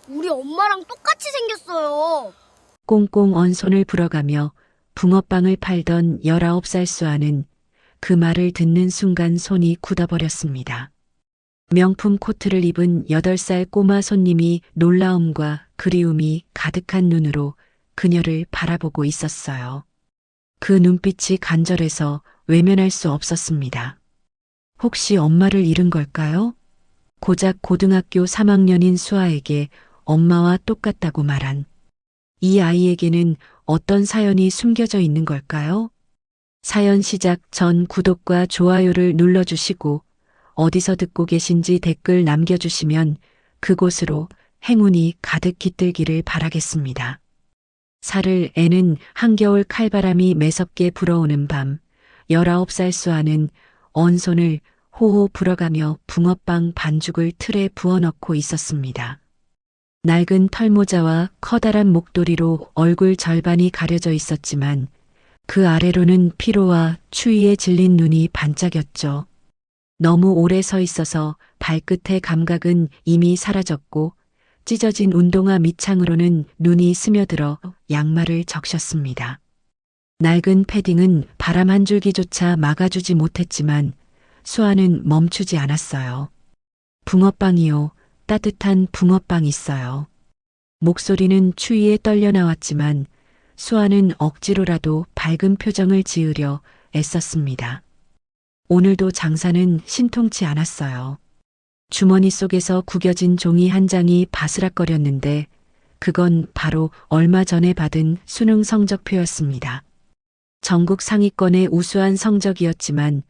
우리 엄마랑 똑같이 생겼어요. 꽁꽁 언 손을 불어가며 붕어빵을 팔던 19살 수아는 그 말을 듣는 순간 손이 굳어버렸습니다. 명품 코트를 입은 8살 꼬마 손님이 놀라움과 그리움이 가득한 눈으로 그녀를 바라보고 있었어요. 그 눈빛이 간절해서 외면할 수 없었습니다. 혹시 엄마를 잃은 걸까요? 고작 고등학교 3학년인 수아에게 엄마와 똑같다고 말한 이 아이에게는 어떤 사연이 숨겨져 있는 걸까요? 사연 시작 전 구독과 좋아요를 눌러주시고 어디서 듣고 계신지 댓글 남겨주시면 그곳으로 행운이 가득 깃들기를 바라겠습니다. 살을 애는 한겨울 칼바람이 매섭게 불어오는 밤 19살 수아는 언손을 호호 불어가며 붕어빵 반죽을 틀에 부어넣고 있었습니다. 낡은 털모자와 커다란 목도리로 얼굴 절반이 가려져 있었지만 그 아래로는 피로와 추위에 질린 눈이 반짝였죠. 너무 오래 서 있어서 발끝의 감각은 이미 사라졌고 찢어진 운동화 밑창으로는 눈이 스며들어 양말을 적셨습니다. 낡은 패딩은 바람 한 줄기조차 막아주지 못했지만 수아는 멈추지 않았어요. 붕어빵이요. 따뜻한 붕어빵 있어요. 목소리는 추위에 떨려 나왔지만 수아는 억지로라도 밝은 표정을 지으려 애썼습니다. 오늘도 장사는 신통치 않았어요. 주머니 속에서 구겨진 종이 한 장이 바스락거렸는데 그건 바로 얼마 전에 받은 수능 성적표였습니다. 전국 상위권의 우수한 성적이었지만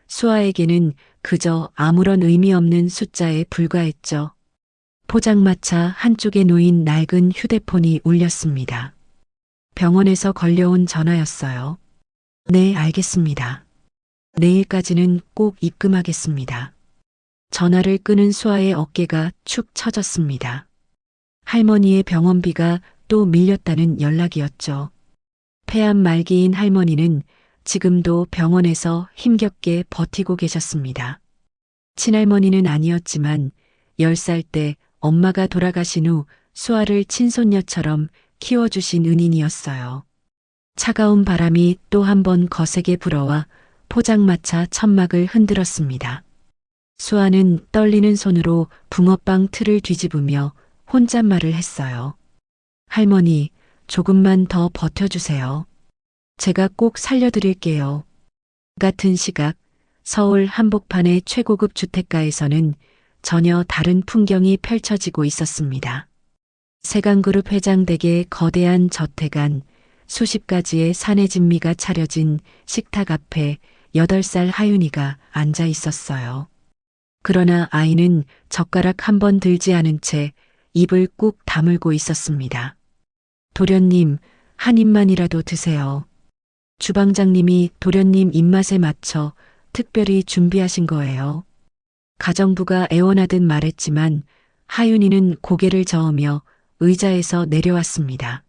수아에게는 그저 아무런 의미 없는 숫자에 불과했죠. 포장마차 한쪽에 놓인 낡은 휴대폰이 울렸습니다. 병원에서 걸려온 전화였어요. 네, 알겠습니다. 내일까지는 꼭 입금하겠습니다. 전화를 끄는 수아의 어깨가 축 처졌습니다. 할머니의 병원비가 또 밀렸다는 연락이었죠. 폐암 말기인 할머니는 지금도 병원에서 힘겹게 버티고 계셨습니다. 친할머니는 아니었지만 10살 때 엄마가 돌아가신 후 수아를 친손녀처럼 키워주신 은인이었어요. 차가운 바람이 또 한 번 거세게 불어와 포장마차 천막을 흔들었습니다. 수아는 떨리는 손으로 붕어빵 틀을 뒤집으며 혼잣말을 했어요. 할머니, 조금만 더 버텨주세요. 제가 꼭 살려드릴게요. 같은 시각 서울 한복판의 최고급 주택가에서는 전혀 다른 풍경이 펼쳐지고 있었습니다. 세강그룹 회장 댁의 거대한 저택 안 수십 가지의 사내진미가 차려진 식탁 앞에 8살 하윤이가 앉아 있었어요. 그러나 아이는 젓가락 한 번 들지 않은 채 입을 꾹 다물고 있었습니다. 도련님, 한 입만이라도 드세요. 주방장님이 도련님 입맛에 맞춰 특별히 준비하신 거예요. 가정부가 애원하듯 말했지만 하윤이는 고개를 저으며 의자에서 내려왔습니다.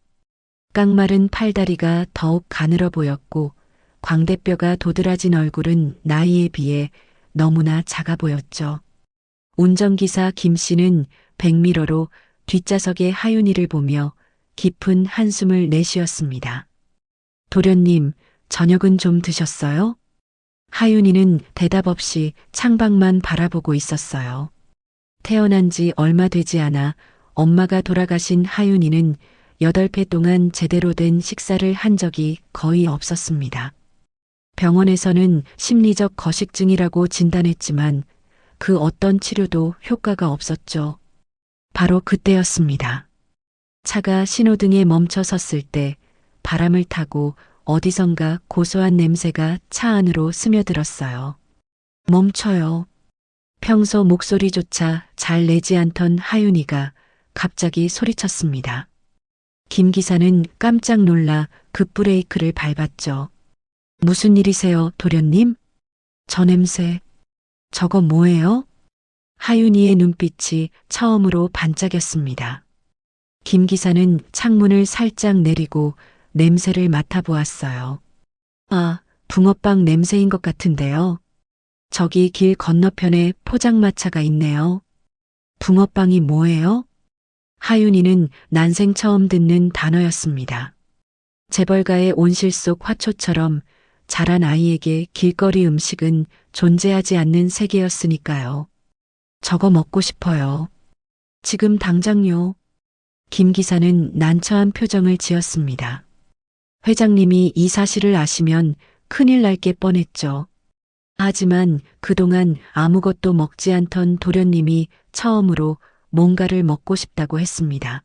깡마른 팔다리가 더욱 가늘어 보였고 광대뼈가 도드라진 얼굴은 나이에 비해 너무나 작아 보였죠. 운전기사 김 씨는 백미러로 뒷좌석의 하윤이를 보며 깊은 한숨을 내쉬었습니다. 도련님, 저녁은 좀 드셨어요? 하윤이는 대답 없이 창밖만 바라보고 있었어요. 태어난 지 얼마 되지 않아 엄마가 돌아가신 하윤이는 8회 동안 제대로 된 식사를 한 적이 거의 없었습니다. 병원에서는 심리적 거식증이라고 진단했지만 그 어떤 치료도 효과가 없었죠. 바로 그때였습니다. 차가 신호등에 멈춰 섰을 때 바람을 타고 어디선가 고소한 냄새가 차 안으로 스며들었어요. 멈춰요. 평소 목소리조차 잘 내지 않던 하윤이가 갑자기 소리쳤습니다. 김 기사는 깜짝 놀라 급브레이크를 밟았죠. 무슨 일이세요, 도련님? 저 냄새. 저거 뭐예요? 하윤이의 눈빛이 처음으로 반짝였습니다. 김 기사는 창문을 살짝 내리고 냄새를 맡아보았어요. 아, 붕어빵 냄새인 것 같은데요. 저기 길 건너편에 포장마차가 있네요. 붕어빵이 뭐예요? 하윤이는 난생 처음 듣는 단어였습니다. 재벌가의 온실 속 화초처럼 자란 아이에게 길거리 음식은 존재하지 않는 세계였으니까요. 저거 먹고 싶어요. 지금 당장요. 김 기사는 난처한 표정을 지었습니다. 회장님이 이 사실을 아시면 큰일 날 게 뻔했죠. 하지만 그동안 아무것도 먹지 않던 도련님이 처음으로 뭔가를 먹고 싶다고 했습니다.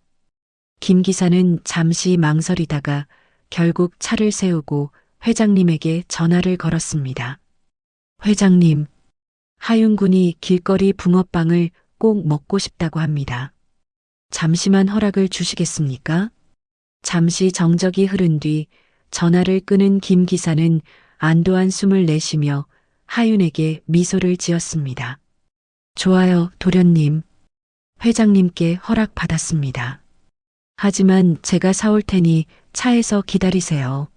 김 기사는 잠시 망설이다가 결국 차를 세우고 회장님에게 전화를 걸었습니다. 회장님, 하윤군이 길거리 붕어빵을 꼭 먹고 싶다고 합니다. 잠시만 허락을 주시겠습니까? 잠시 정적이 흐른 뒤 전화를 끊은 김 기사는 안도한 숨을 내쉬며 하윤에게 미소를 지었습니다. 좋아요, 도련님. 회장님께 허락받았습니다. 하지만 제가 사올 테니 차에서 기다리세요.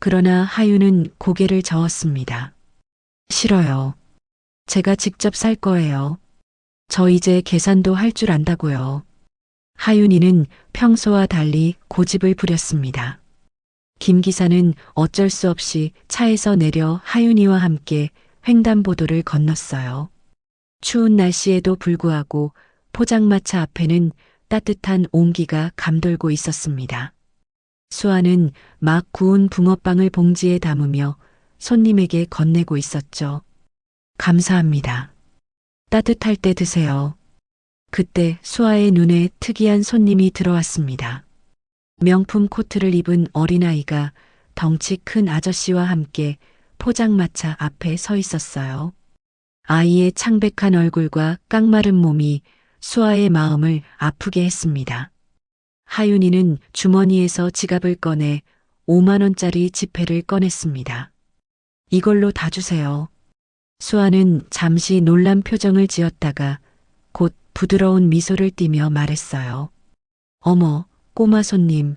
그러나 하윤은 고개를 저었습니다. 싫어요. 제가 직접 살 거예요. 저 이제 계산도 할 줄 안다고요. 하윤이는 평소와 달리 고집을 부렸습니다. 김 기사는 어쩔 수 없이 차에서 내려 하윤이와 함께 횡단보도를 건넜어요. 추운 날씨에도 불구하고 포장마차 앞에는 따뜻한 온기가 감돌고 있었습니다. 수아는 막 구운 붕어빵을 봉지에 담으며 손님에게 건네고 있었죠. 감사합니다. 따뜻할 때 드세요. 그때 수아의 눈에 특이한 손님이 들어왔습니다. 명품 코트를 입은 어린아이가 덩치 큰 아저씨와 함께 포장마차 앞에 서 있었어요. 아이의 창백한 얼굴과 깡마른 몸이 수아의 마음을 아프게 했습니다. 하윤이는 주머니에서 지갑을 꺼내 5만 원짜리 지폐를 꺼냈습니다. 이걸로 다 주세요. 수아는 잠시 놀란 표정을 지었다가 곧 부드러운 미소를 띠며 말했어요. 어머, 꼬마 손님.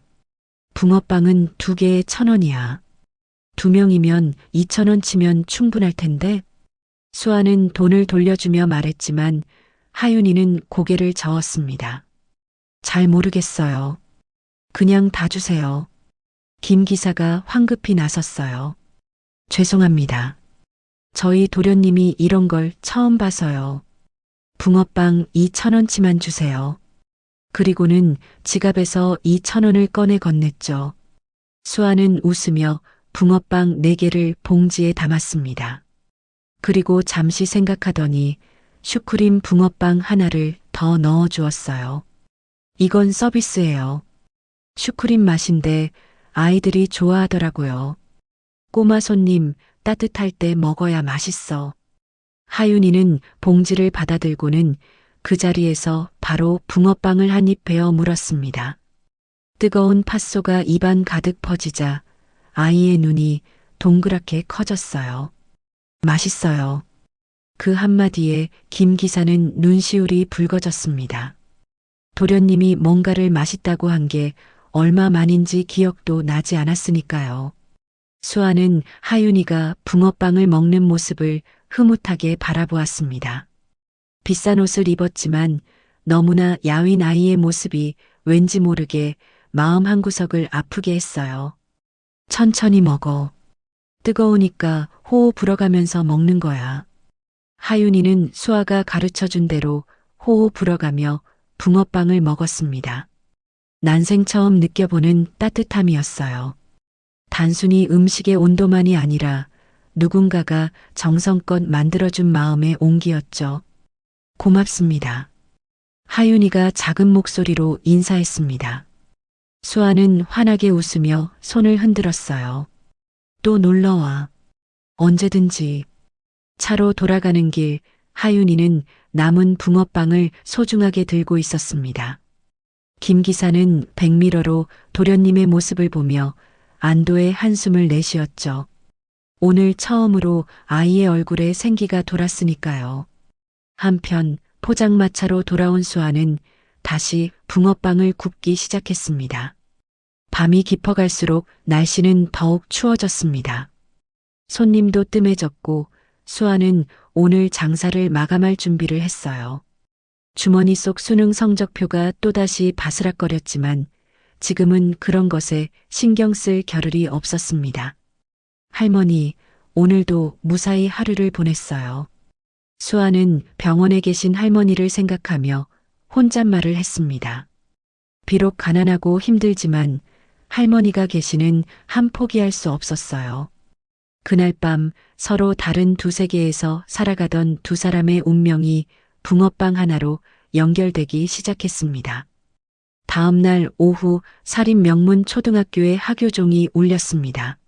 붕어빵은 2개에 1,000원이야. 2명이면 2,000원 치면 충분할 텐데. 수아는 돈을 돌려주며 말했지만 하윤이는 고개를 저었습니다. 잘 모르겠어요. 그냥 다 주세요. 김 기사가 황급히 나섰어요. 죄송합니다. 저희 도련님이 이런 걸 처음 봐서요. 붕어빵 2,000원치만 주세요. 그리고는 지갑에서 2,000원을 꺼내 건넸죠. 수아는 웃으며 붕어빵 4개를 봉지에 담았습니다. 그리고 잠시 생각하더니 슈크림 붕어빵 하나를 더 넣어 주었어요. 이건 서비스예요. 슈크림 맛인데 아이들이 좋아하더라고요. 꼬마 손님, 따뜻할 때 먹어야 맛있어. 하윤이는 봉지를 받아들고는 그 자리에서 바로 붕어빵을 한 입 베어 물었습니다. 뜨거운 팥소가 입안 가득 퍼지자 아이의 눈이 동그랗게 커졌어요. 맛있어요. 그 한마디에 김 기사는 눈시울이 붉어졌습니다. 도련님이 뭔가를 맛있다고 한 게 얼마 만인지 기억도 나지 않았으니까요. 수아는 하윤이가 붕어빵을 먹는 모습을 흐뭇하게 바라보았습니다. 비싼 옷을 입었지만 너무나 야윈 아이의 모습이 왠지 모르게 마음 한구석을 아프게 했어요. 천천히 먹어. 뜨거우니까 호호 불어가면서 먹는 거야. 하윤이는 수아가 가르쳐준 대로 호호 불어가며 붕어빵을 먹었습니다. 난생 처음 느껴보는 따뜻함이었어요. 단순히 음식의 온도만이 아니라 누군가가 정성껏 만들어준 마음의 온기였죠. 고맙습니다. 하윤이가 작은 목소리로 인사했습니다. 수아는 환하게 웃으며 손을 흔들었어요. 또 놀러와. 언제든지. 차로 돌아가는 길 하윤이는 남은 붕어빵을 소중하게 들고 있었습니다. 김 기사는 백미러로 도련님의 모습을 보며 안도의 한숨을 내쉬었죠. 오늘 처음으로 아이의 얼굴에 생기가 돌았으니까요. 한편 포장마차로 돌아온 수아는 다시 붕어빵을 굽기 시작했습니다. 밤이 깊어갈수록 날씨는 더욱 추워졌습니다. 손님도 뜸해졌고 수아는 오늘 장사를 마감할 준비를 했어요. 주머니 속 수능 성적표가 또다시 바스락거렸지만 지금은 그런 것에 신경 쓸 겨를이 없었습니다. 할머니, 오늘도 무사히 하루를 보냈어요. 수아는 병원에 계신 할머니를 생각하며 혼잣말을 했습니다. 비록 가난하고 힘들지만 할머니가 계시는 한 포기할 수 없었어요. 그날 밤 서로 다른 두 세계에서 살아가던 두 사람의 운명이 붕어빵 하나로 연결되기 시작했습니다. 다음 날 오후 사립 명문 초등학교의 하교종이 울렸습니다.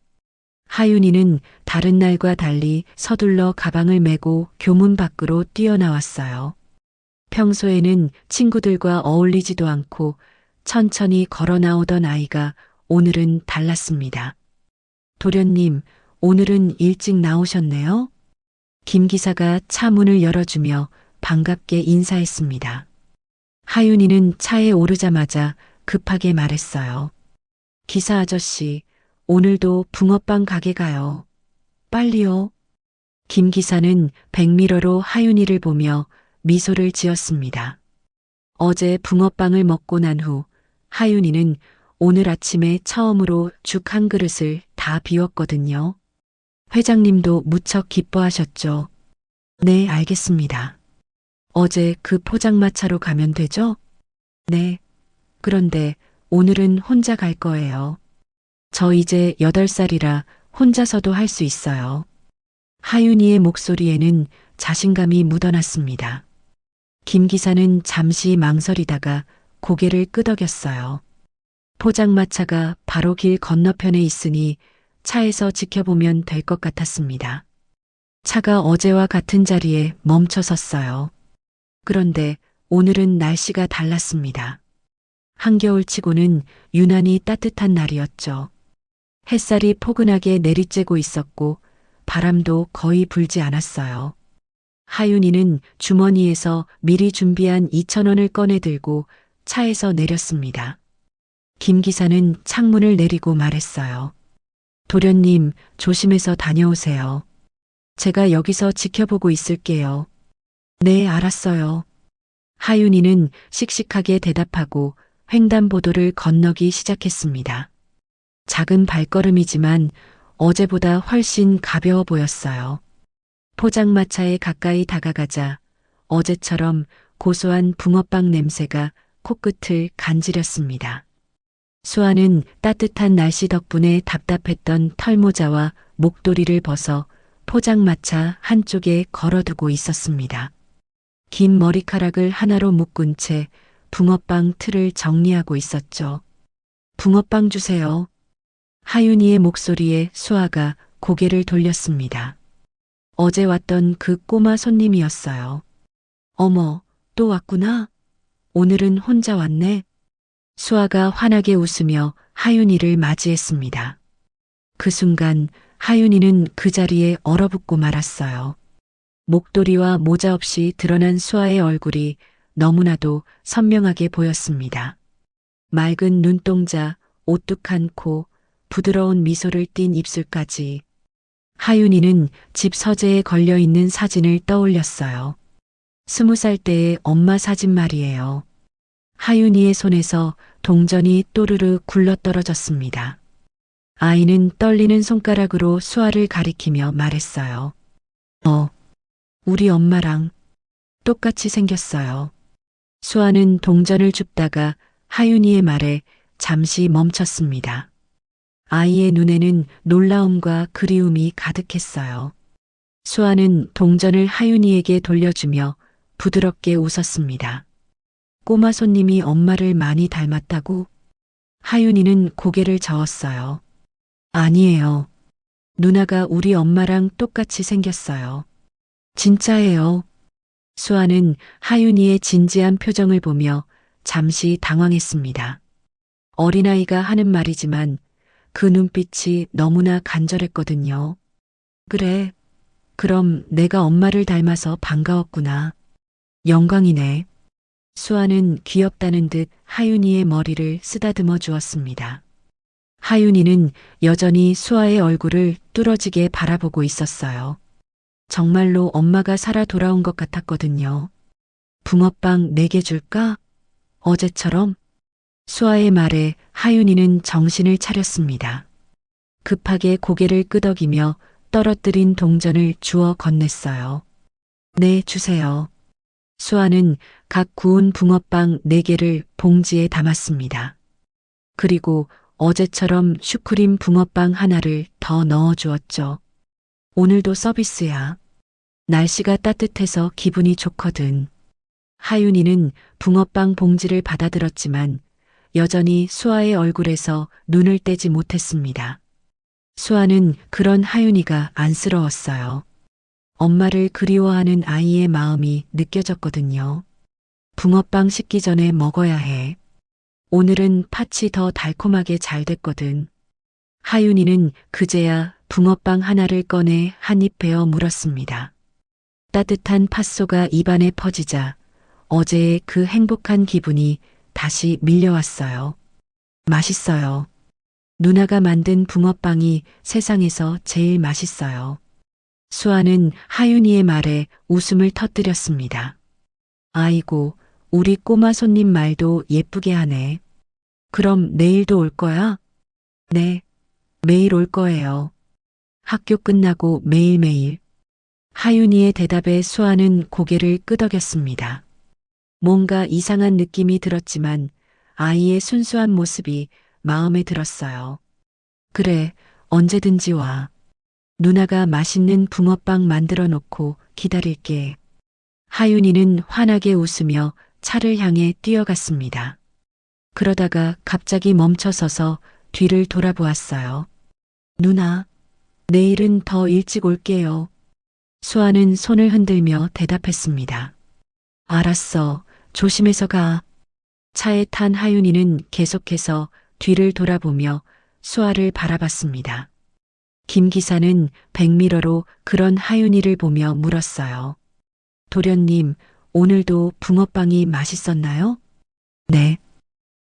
하윤이는 다른 날과 달리 서둘러 가방을 메고 교문 밖으로 뛰어나왔어요. 평소에는 친구들과 어울리지도 않고 천천히 걸어 나오던 아이가 오늘은 달랐습니다. 도련님, 오늘은 일찍 나오셨네요? 김 기사가 차 문을 열어주며 반갑게 인사했습니다. 하윤이는 차에 오르자마자 급하게 말했어요. 기사 아저씨, 오늘도 붕어빵 가게 가요. 빨리요. 김 기사는 백미러로 하윤이를 보며 미소를 지었습니다. 어제 붕어빵을 먹고 난 후 하윤이는 오늘 아침에 처음으로 죽 한 그릇을 다 비웠거든요. 회장님도 무척 기뻐하셨죠? 네, 알겠습니다. 어제 그 포장마차로 가면 되죠? 네. 그런데 오늘은 혼자 갈 거예요. 저 이제 8살이라 혼자서도 할 수 있어요. 하윤이의 목소리에는 자신감이 묻어났습니다. 김 기사는 잠시 망설이다가 고개를 끄덕였어요. 포장마차가 바로 길 건너편에 있으니 차에서 지켜보면 될 것 같았습니다. 차가 어제와 같은 자리에 멈춰 섰어요. 그런데 오늘은 날씨가 달랐습니다. 한겨울치고는 유난히 따뜻한 날이었죠. 햇살이 포근하게 내리쬐고 있었고 바람도 거의 불지 않았어요. 하윤이는 주머니에서 미리 준비한 2,000원을 꺼내 들고 차에서 내렸습니다. 김 기사는 창문을 내리고 말했어요. 도련님, 조심해서 다녀오세요. 제가 여기서 지켜보고 있을게요. 네, 알았어요. 하윤이는 씩씩하게 대답하고 횡단보도를 건너기 시작했습니다. 작은 발걸음이지만 어제보다 훨씬 가벼워 보였어요. 포장마차에 가까이 다가가자 어제처럼 고소한 붕어빵 냄새가 코끝을 간지렸습니다. 수아는 따뜻한 날씨 덕분에 답답했던 털모자와 목도리를 벗어 포장마차 한쪽에 걸어두고 있었습니다. 긴 머리카락을 하나로 묶은 채 붕어빵 틀을 정리하고 있었죠. 붕어빵 주세요. 하윤이의 목소리에 수아가 고개를 돌렸습니다. 어제 왔던 그 꼬마 손님이었어요. 어머, 또 왔구나. 오늘은 혼자 왔네. 수아가 환하게 웃으며 하윤이를 맞이했습니다. 그 순간 하윤이는 그 자리에 얼어붙고 말았어요. 목도리와 모자 없이 드러난 수아의 얼굴이 너무나도 선명하게 보였습니다. 맑은 눈동자, 오뚝한 코, 부드러운 미소를 띤 입술까지. 하윤이는 집 서재에 걸려있는 사진을 떠올렸어요. 20살 때의 엄마 사진 말이에요. 하윤이의 손에서 동전이 또르르 굴러떨어졌습니다. 아이는 떨리는 손가락으로 수아를 가리키며 말했어요. 우리 엄마랑 똑같이 생겼어요. 수아는 동전을 줍다가 하윤이의 말에 잠시 멈췄습니다. 아이의 눈에는 놀라움과 그리움이 가득했어요. 수아는 동전을 하윤이에게 돌려주며 부드럽게 웃었습니다. 꼬마 손님이 엄마를 많이 닮았다고? 하윤이는 고개를 저었어요. 아니에요. 누나가 우리 엄마랑 똑같이 생겼어요. 진짜예요. 수아는 하윤이의 진지한 표정을 보며 잠시 당황했습니다. 어린아이가 하는 말이지만 그 눈빛이 너무나 간절했거든요. 그래. 그럼 내가 엄마를 닮아서 반가웠구나. 영광이네. 수아는 귀엽다는 듯 하윤이의 머리를 쓰다듬어 주었습니다. 하윤이는 여전히 수아의 얼굴을 뚫어지게 바라보고 있었어요. 정말로 엄마가 살아 돌아온 것 같았거든요. 붕어빵 4개 줄까? 어제처럼? 수아의 말에 하윤이는 정신을 차렸습니다. 급하게 고개를 끄덕이며 떨어뜨린 동전을 주워 건넸어요. 네, 주세요. 수아는 각 구운 붕어빵 4개를 봉지에 담았습니다. 그리고 어제처럼 슈크림 붕어빵 하나를 더 넣어 주었죠. 오늘도 서비스야. 날씨가 따뜻해서 기분이 좋거든. 하윤이는 붕어빵 봉지를 받아들었지만 여전히 수아의 얼굴에서 눈을 떼지 못했습니다. 수아는 그런 하윤이가 안쓰러웠어요. 엄마를 그리워하는 아이의 마음이 느껴졌거든요. 붕어빵 식기 전에 먹어야 해. 오늘은 팥이 더 달콤하게 잘 됐거든. 하윤이는 그제야 붕어빵 하나를 꺼내 한 입 베어 물었습니다. 따뜻한 팥소가 입안에 퍼지자 어제의 그 행복한 기분이 다시 밀려왔어요. 맛있어요. 누나가 만든 붕어빵이 세상에서 제일 맛있어요. 수아는 하윤이의 말에 웃음을 터뜨렸습니다. 아이고, 우리 꼬마 손님 말도 예쁘게 하네. 그럼 내일도 올 거야? 네, 매일 올 거예요. 학교 끝나고 매일매일. 하윤이의 대답에 수아는 고개를 끄덕였습니다. 뭔가 이상한 느낌이 들었지만 아이의 순수한 모습이 마음에 들었어요. 그래, 언제든지 와. 누나가 맛있는 붕어빵 만들어 놓고 기다릴게. 하윤이는 환하게 웃으며 차를 향해 뛰어갔습니다. 그러다가 갑자기 멈춰서서 뒤를 돌아보았어요. 누나, 내일은 더 일찍 올게요. 수아는 손을 흔들며 대답했습니다. 알았어. 조심해서 가. 차에 탄 하윤이는 계속해서 뒤를 돌아보며 수아를 바라봤습니다. 김 기사는 백미러로 그런 하윤이를 보며 물었어요. 도련님, 오늘도 붕어빵이 맛있었나요? 네.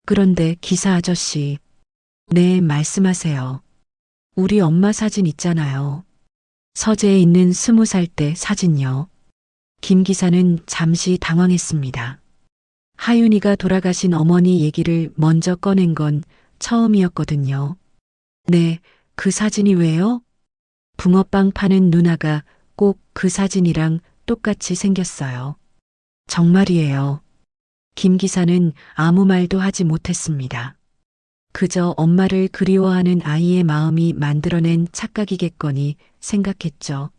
그런데 기사 아저씨. 네, 말씀하세요. 우리 엄마 사진 있잖아요. 서재에 있는 20살 때 사진요. 김 기사는 잠시 당황했습니다. 하윤이가 돌아가신 어머니 얘기를 먼저 꺼낸 건 처음이었거든요. 네, 그 사진이 왜요? 붕어빵 파는 누나가 꼭 그 사진이랑 똑같이 생겼어요. 정말이에요. 김 기사는 아무 말도 하지 못했습니다. 그저 엄마를 그리워하는 아이의 마음이 만들어낸 착각이겠거니 생각했죠.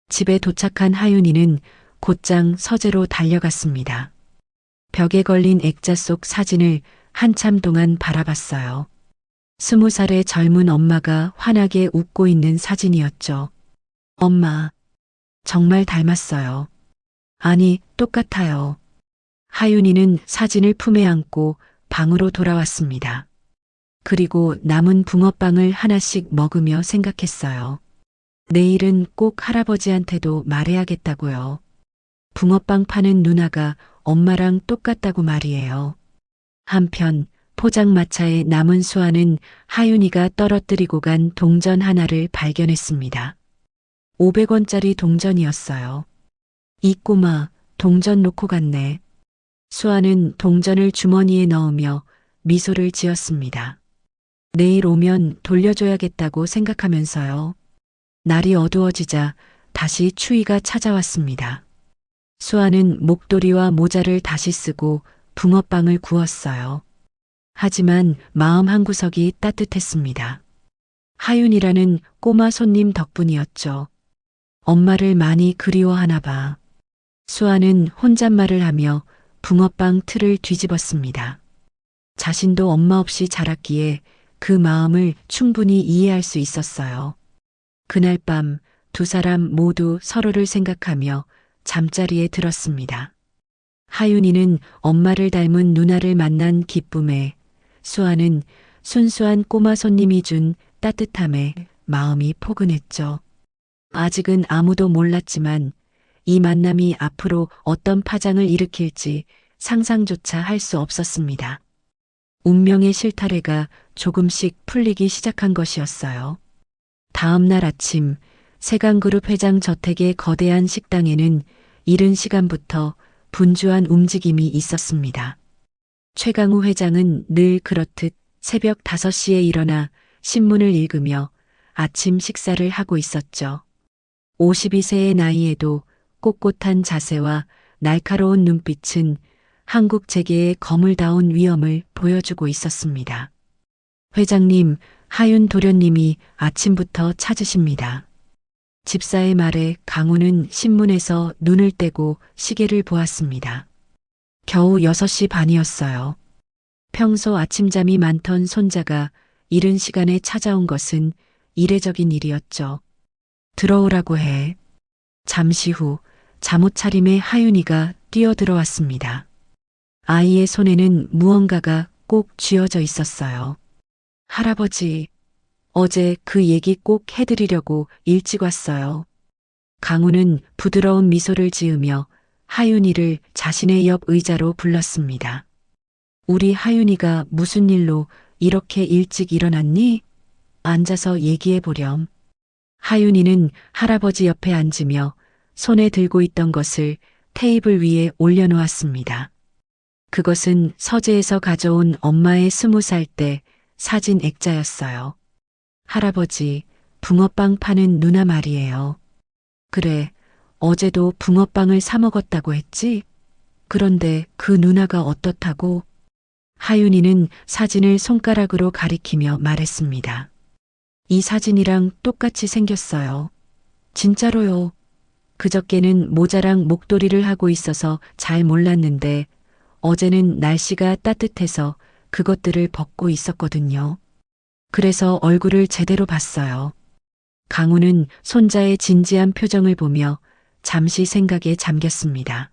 집에 도착한 하윤이는 곧장 서재로 달려갔습니다. 벽에 걸린 액자 속 사진을 한참 동안 바라봤어요. 20살의 젊은 엄마가 환하게 웃고 있는 사진이었죠. 엄마, 정말 닮았어요. 아니, 똑같아요. 하윤이는 사진을 품에 안고 방으로 돌아왔습니다. 그리고 남은 붕어빵을 하나씩 먹으며 생각했어요. 내일은 꼭 할아버지한테도 말해야겠다고요. 붕어빵 파는 누나가 엄마랑 똑같다고 말이에요. 한편 포장마차에 남은 수아는 하윤이가 떨어뜨리고 간 동전 하나를 발견했습니다. 500원짜리 동전이었어요. 이 꼬마 동전 놓고 갔네. 수아는 동전을 주머니에 넣으며 미소를 지었습니다. 내일 오면 돌려줘야겠다고 생각하면서요. 날이 어두워지자 다시 추위가 찾아왔습니다. 수아는 목도리와 모자를 다시 쓰고 붕어빵을 구웠어요. 하지만 마음 한구석이 따뜻했습니다. 하윤이라는 꼬마 손님 덕분이었죠. 엄마를 많이 그리워하나 봐. 수아는 혼잣말을 하며 붕어빵 틀을 뒤집었습니다. 자신도 엄마 없이 자랐기에 그 마음을 충분히 이해할 수 있었어요. 그날 밤 두 사람 모두 서로를 생각하며 잠자리에 들었습니다. 하윤이는 엄마를 닮은 누나를 만난 기쁨에, 수아는 순수한 꼬마 손님이 준 따뜻함에 마음이 포근했죠. 아직은 아무도 몰랐지만 이 만남이 앞으로 어떤 파장을 일으킬지 상상조차 할 수 없었습니다. 운명의 실타래가 조금씩 풀리기 시작한 것이었어요. 다음 날 아침 세강그룹 회장 저택의 거대한 식당에는 이른 시간부터 분주한 움직임이 있었습니다. 최강우 회장은 늘 그렇듯 새벽 5시에 일어나 신문을 읽으며 아침 식사를 하고 있었죠. 52세의 나이에도 꼿꼿한 자세와 날카로운 눈빛은 한국 재계의 거물다운 위엄을 보여주고 있었습니다. 회장님, 하윤 도련님이 아침부터 찾으십니다. 집사의 말에 강우는 신문에서 눈을 떼고 시계를 보았습니다. 겨우 6시 반이었어요. 평소 아침잠이 많던 손자가 이른 시간에 찾아온 것은 이례적인 일이었죠. 들어오라고 해. 잠시 후 잠옷 차림의 하윤이가 뛰어들어왔습니다. 아이의 손에는 무언가가 꼭 쥐어져 있었어요. 할아버지, 어제 그 얘기 꼭 해드리려고 일찍 왔어요. 강우는 부드러운 미소를 지으며 하윤이를 자신의 옆 의자로 불렀습니다. 우리 하윤이가 무슨 일로 이렇게 일찍 일어났니? 앉아서 얘기해 보렴. 하윤이는 할아버지 옆에 앉으며 손에 들고 있던 것을 테이블 위에 올려놓았습니다. 그것은 서재에서 가져온 엄마의 20살 때 사진 액자였어요. 할아버지, 붕어빵 파는 누나 말이에요. 그래, 어제도 붕어빵을 사 먹었다고 했지? 그런데 그 누나가 어떻다고? 하윤이는 사진을 손가락으로 가리키며 말했습니다. 이 사진이랑 똑같이 생겼어요. 진짜로요. 그저께는 모자랑 목도리를 하고 있어서 잘 몰랐는데 어제는 날씨가 따뜻해서 그것들을 벗고 있었거든요. 그래서 얼굴을 제대로 봤어요. 강우는 손자의 진지한 표정을 보며 잠시 생각에 잠겼습니다.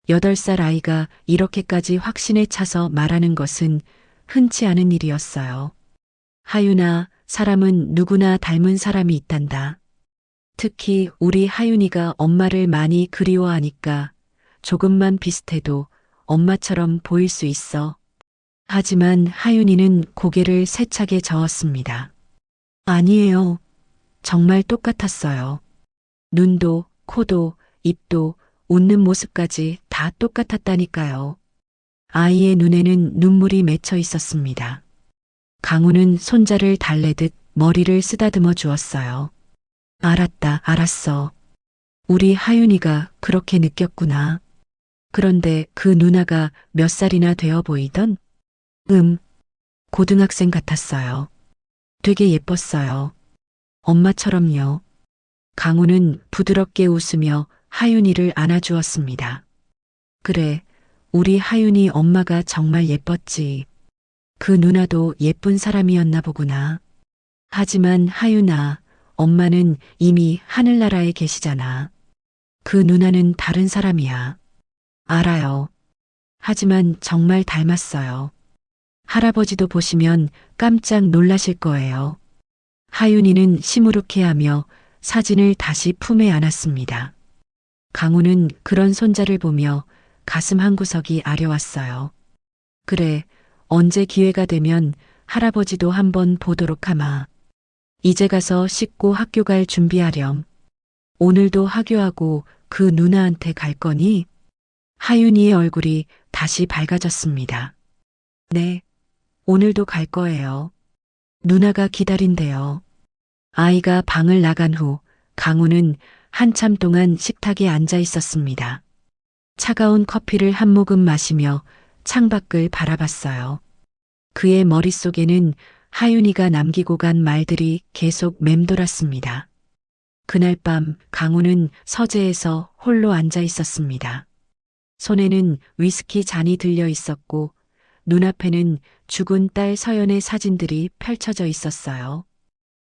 8살 아이가 이렇게까지 확신에 차서 말하는 것은 흔치 않은 일이었어요. 하윤아, 사람은 누구나 닮은 사람이 있단다. 특히 우리 하윤이가 엄마를 많이 그리워하니까 조금만 비슷해도 엄마처럼 보일 수 있어. 하지만 하윤이는 고개를 세차게 저었습니다. 아니에요. 정말 똑같았어요. 눈도, 코도, 입도, 웃는 모습까지 다 똑같았다니까요. 아이의 눈에는 눈물이 맺혀 있었습니다. 강우는 손자를 달래듯 머리를 쓰다듬어 주었어요. 알았다, 알았어. 우리 하윤이가 그렇게 느꼈구나. 그런데 그 누나가 몇 살이나 되어 보이던? 고등학생 같았어요. 되게 예뻤어요. 엄마처럼요. 강우는 부드럽게 웃으며 하윤이를 안아주었습니다. 그래, 우리 하윤이 엄마가 정말 예뻤지. 그 누나도 예쁜 사람이었나 보구나. 하지만 하윤아, 엄마는 이미 하늘나라에 계시잖아. 그 누나는 다른 사람이야. 알아요. 하지만 정말 닮았어요. 할아버지도 보시면 깜짝 놀라실 거예요. 하윤이는 시무룩해하며 사진을 다시 품에 안았습니다. 강우는 그런 손자를 보며 가슴 한구석이 아려왔어요. 그래, 언제 기회가 되면 할아버지도 한번 보도록 하마. 이제 가서 씻고 학교 갈 준비하렴. 오늘도 하교하고 그 누나한테 갈 거니? 하윤이의 얼굴이 다시 밝아졌습니다. 네, 오늘도 갈 거예요. 누나가 기다린대요. 아이가 방을 나간 후 강우는 한참 동안 식탁에 앉아 있었습니다. 차가운 커피를 한 모금 마시며 창밖을 바라봤어요. 그의 머릿속에는 하윤이가 남기고 간 말들이 계속 맴돌았습니다. 그날 밤 강우는 서재에서 홀로 앉아 있었습니다. 손에는 위스키 잔이 들려 있었고 눈앞에는 죽은 딸 서연의 사진들이 펼쳐져 있었어요.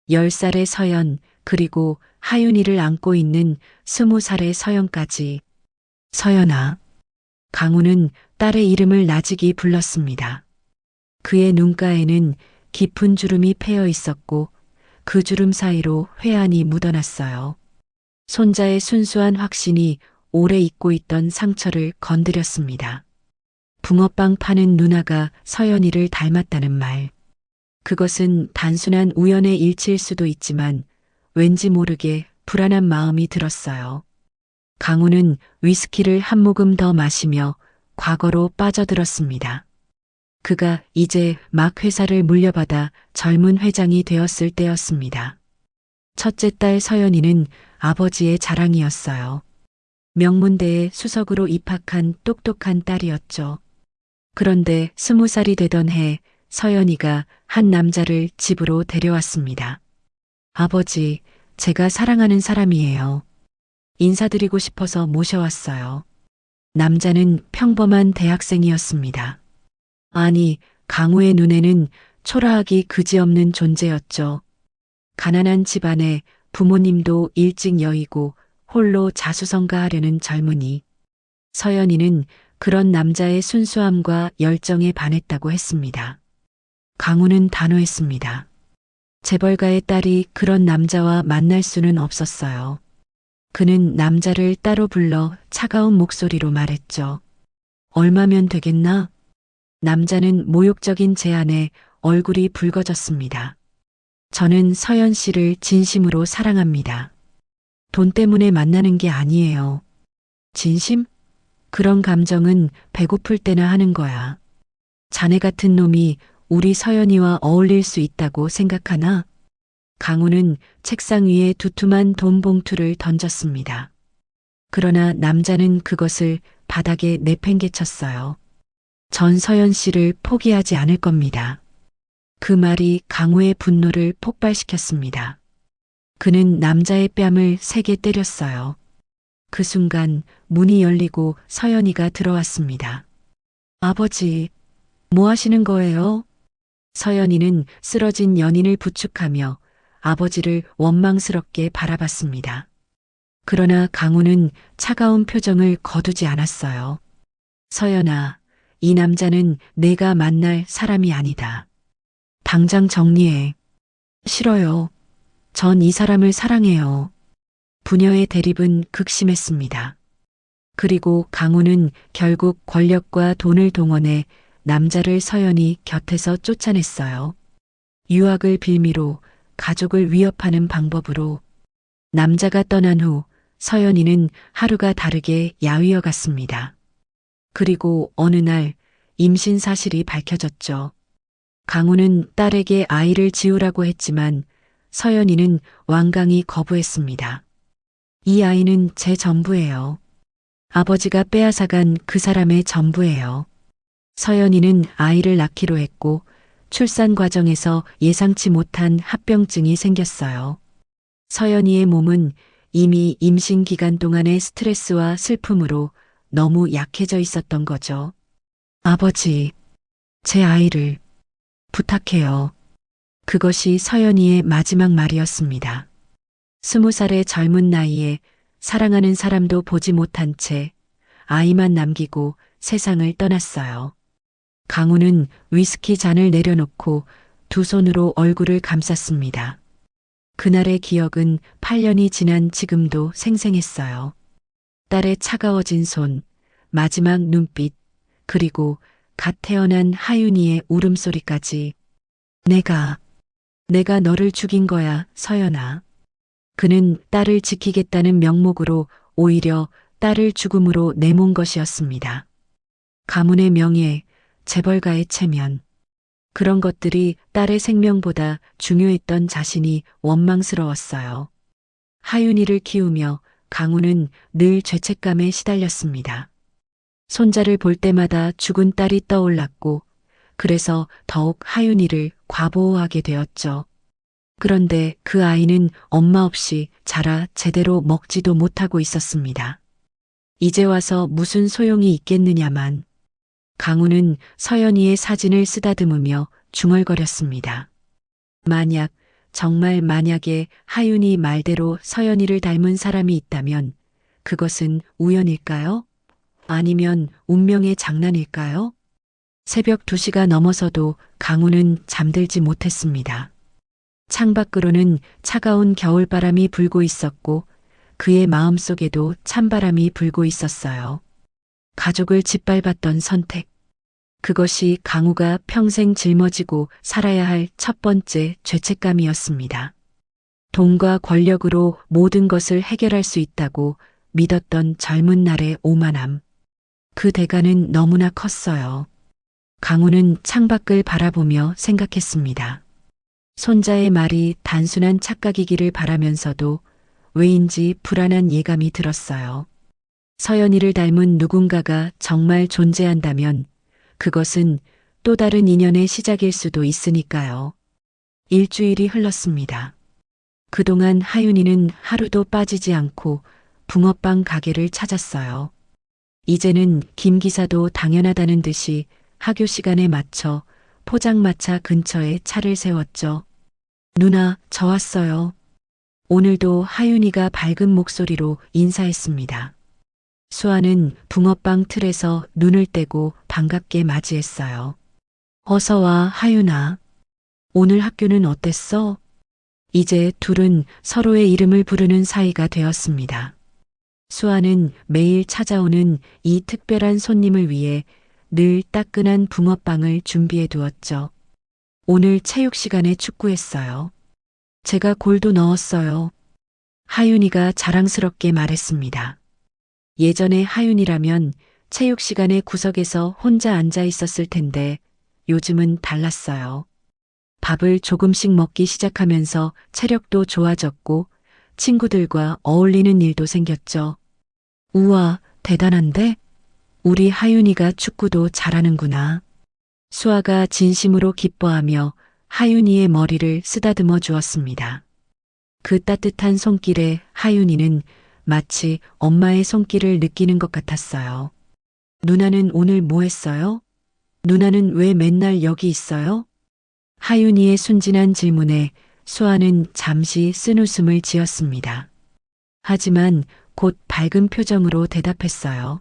10살의 서연, 그리고 하윤이를 안고 있는 20살의 서연까지. 서연아. 강우는 딸의 이름을 나직이 불렀습니다. 그의 눈가에는 깊은 주름이 패여 있었고 그 주름 사이로 회한이 묻어났어요. 손자의 순수한 확신이 오래 잊고 있던 상처를 건드렸습니다. 붕어빵 파는 누나가 서연이를 닮았다는 말. 그것은 단순한 우연의 일치일 수도 있지만 왠지 모르게 불안한 마음이 들었어요. 강우는 위스키를 한 모금 더 마시며 과거로 빠져들었습니다. 그가 이제 막 회사를 물려받아 젊은 회장이 되었을 때였습니다. 첫째 딸 서연이는 아버지의 자랑이었어요. 명문대에 수석으로 입학한 똑똑한 딸이었죠. 그런데 20살이 되던 해 서연이가 한 남자를 집으로 데려왔습니다. 아버지, 제가 사랑하는 사람이에요. 인사드리고 싶어서 모셔왔어요. 남자는 평범한 대학생이었습니다. 아니, 강우의 눈에는 초라하기 그지없는 존재였죠. 가난한 집안에 부모님도 일찍 여의고 홀로 자수성가하려는 젊은이. 서연이는 그런 남자의 순수함과 열정에 반했다고 했습니다. 강우는 단호했습니다. 재벌가의 딸이 그런 남자와 만날 수는 없었어요. 그는 남자를 따로 불러 차가운 목소리로 말했죠. 얼마면 되겠나? 남자는 모욕적인 제안에 얼굴이 붉어졌습니다. 저는 서연 씨를 진심으로 사랑합니다. 돈 때문에 만나는 게 아니에요. 진심? 그런 감정은 배고플 때나 하는 거야. 자네 같은 놈이 우리 서연이와 어울릴 수 있다고 생각하나? 강우는 책상 위에 두툼한 돈 봉투를 던졌습니다. 그러나 남자는 그것을 바닥에 내팽개쳤어요. 전 서연 씨를 포기하지 않을 겁니다. 그 말이 강우의 분노를 폭발시켰습니다. 그는 남자의 뺨을 세게 때렸어요. 그 순간 문이 열리고 서연이가 들어왔습니다. 아버지, 뭐 하시는 거예요? 서연이는 쓰러진 연인을 부축하며 아버지를 원망스럽게 바라봤습니다. 그러나 강우는 차가운 표정을 거두지 않았어요. 서연아, 이 남자는 내가 만날 사람이 아니다. 당장 정리해. 싫어요. 전 이 사람을 사랑해요. 부녀의 대립은 극심했습니다. 그리고 강우는 결국 권력과 돈을 동원해 남자를 서연이 곁에서 쫓아냈어요. 유학을 빌미로 가족을 위협하는 방법으로. 남자가 떠난 후 서연이는 하루가 다르게 야위어 갔습니다. 그리고 어느 날 임신 사실이 밝혀졌죠. 강우는 딸에게 아이를 지우라고 했지만 서연이는 완강히 거부했습니다. 이 아이는 제 전부예요. 아버지가 빼앗아간 그 사람의 전부예요. 서연이는 아이를 낳기로 했고 출산 과정에서 예상치 못한 합병증이 생겼어요. 서연이의 몸은 이미 임신 기간 동안의 스트레스와 슬픔으로 너무 약해져 있었던 거죠. 아버지, 제 아이를 부탁해요. 그것이 서연이의 마지막 말이었습니다. 20살의 젊은 나이에 사랑하는 사람도 보지 못한 채 아이만 남기고 세상을 떠났어요. 강우는 위스키 잔을 내려놓고 두 손으로 얼굴을 감쌌습니다. 그날의 기억은 8년이 지난 지금도 생생했어요. 딸의 차가워진 손, 마지막 눈빛, 그리고 갓 태어난 하윤이의 울음소리까지. 내가 너를 죽인 거야, 서연아. 그는 딸을 지키겠다는 명목으로 오히려 딸을 죽음으로 내몬 것이었습니다. 가문의 명예, 재벌가의 체면. 그런 것들이 딸의 생명보다 중요했던 자신이 원망스러웠어요. 하윤이를 키우며 강우는 늘 죄책감에 시달렸습니다. 손자를 볼 때마다 죽은 딸이 떠올랐고 그래서 더욱 하윤이를 과보호하게 되었죠. 그런데 그 아이는 엄마 없이 자라 제대로 먹지도 못하고 있었습니다. 이제 와서 무슨 소용이 있겠느냐만. 강우는 서연이의 사진을 쓰다듬으며 중얼거렸습니다. 정말 만약에 하윤이 말대로 서연이를 닮은 사람이 있다면 그것은 우연일까요? 아니면 운명의 장난일까요? 새벽 2시가 넘어서도 강우는 잠들지 못했습니다. 창밖으로는 차가운 겨울바람이 불고 있었고 그의 마음속에도 찬바람이 불고 있었어요. 가족을 짓밟았던 선택. 그것이 강우가 평생 짊어지고 살아야 할 첫 번째 죄책감이었습니다. 돈과 권력으로 모든 것을 해결할 수 있다고 믿었던 젊은 날의 오만함. 그 대가는 너무나 컸어요. 강우는 창밖을 바라보며 생각했습니다. 손자의 말이 단순한 착각이기를 바라면서도 왜인지 불안한 예감이 들었어요. 서연이를 닮은 누군가가 정말 존재한다면 그것은 또 다른 인연의 시작일 수도 있으니까요. 일주일이 흘렀습니다. 그동안 하윤이는 하루도 빠지지 않고 붕어빵 가게를 찾았어요. 이제는 김 기사도 당연하다는 듯이 학교 시간에 맞춰 포장마차 근처에 차를 세웠죠. 누나, 저 왔어요. 오늘도 하윤이가 밝은 목소리로 인사했습니다. 수아는 붕어빵 틀에서 눈을 떼고 반갑게 맞이했어요. 어서 와, 하윤아. 오늘 학교는 어땠어? 이제 둘은 서로의 이름을 부르는 사이가 되었습니다. 수아는 매일 찾아오는 이 특별한 손님을 위해 늘 따끈한 붕어빵을 준비해 두었죠. 오늘 체육 시간에 축구했어요. 제가 골도 넣었어요. 하윤이가 자랑스럽게 말했습니다. 예전에 하윤이라면 체육 시간에 구석에서 혼자 앉아 있었을 텐데 요즘은 달랐어요. 밥을 조금씩 먹기 시작하면서 체력도 좋아졌고 친구들과 어울리는 일도 생겼죠. 우와, 대단한데? 우리 하윤이가 축구도 잘하는구나. 수아가 진심으로 기뻐하며 하윤이의 머리를 쓰다듬어 주었습니다. 그 따뜻한 손길에 하윤이는 마치 엄마의 손길을 느끼는 것 같았어요. 누나는 오늘 뭐 했어요? 누나는 왜 맨날 여기 있어요? 하윤이의 순진한 질문에 수아는 잠시 쓴웃음을 지었습니다. 하지만 곧 밝은 표정으로 대답했어요.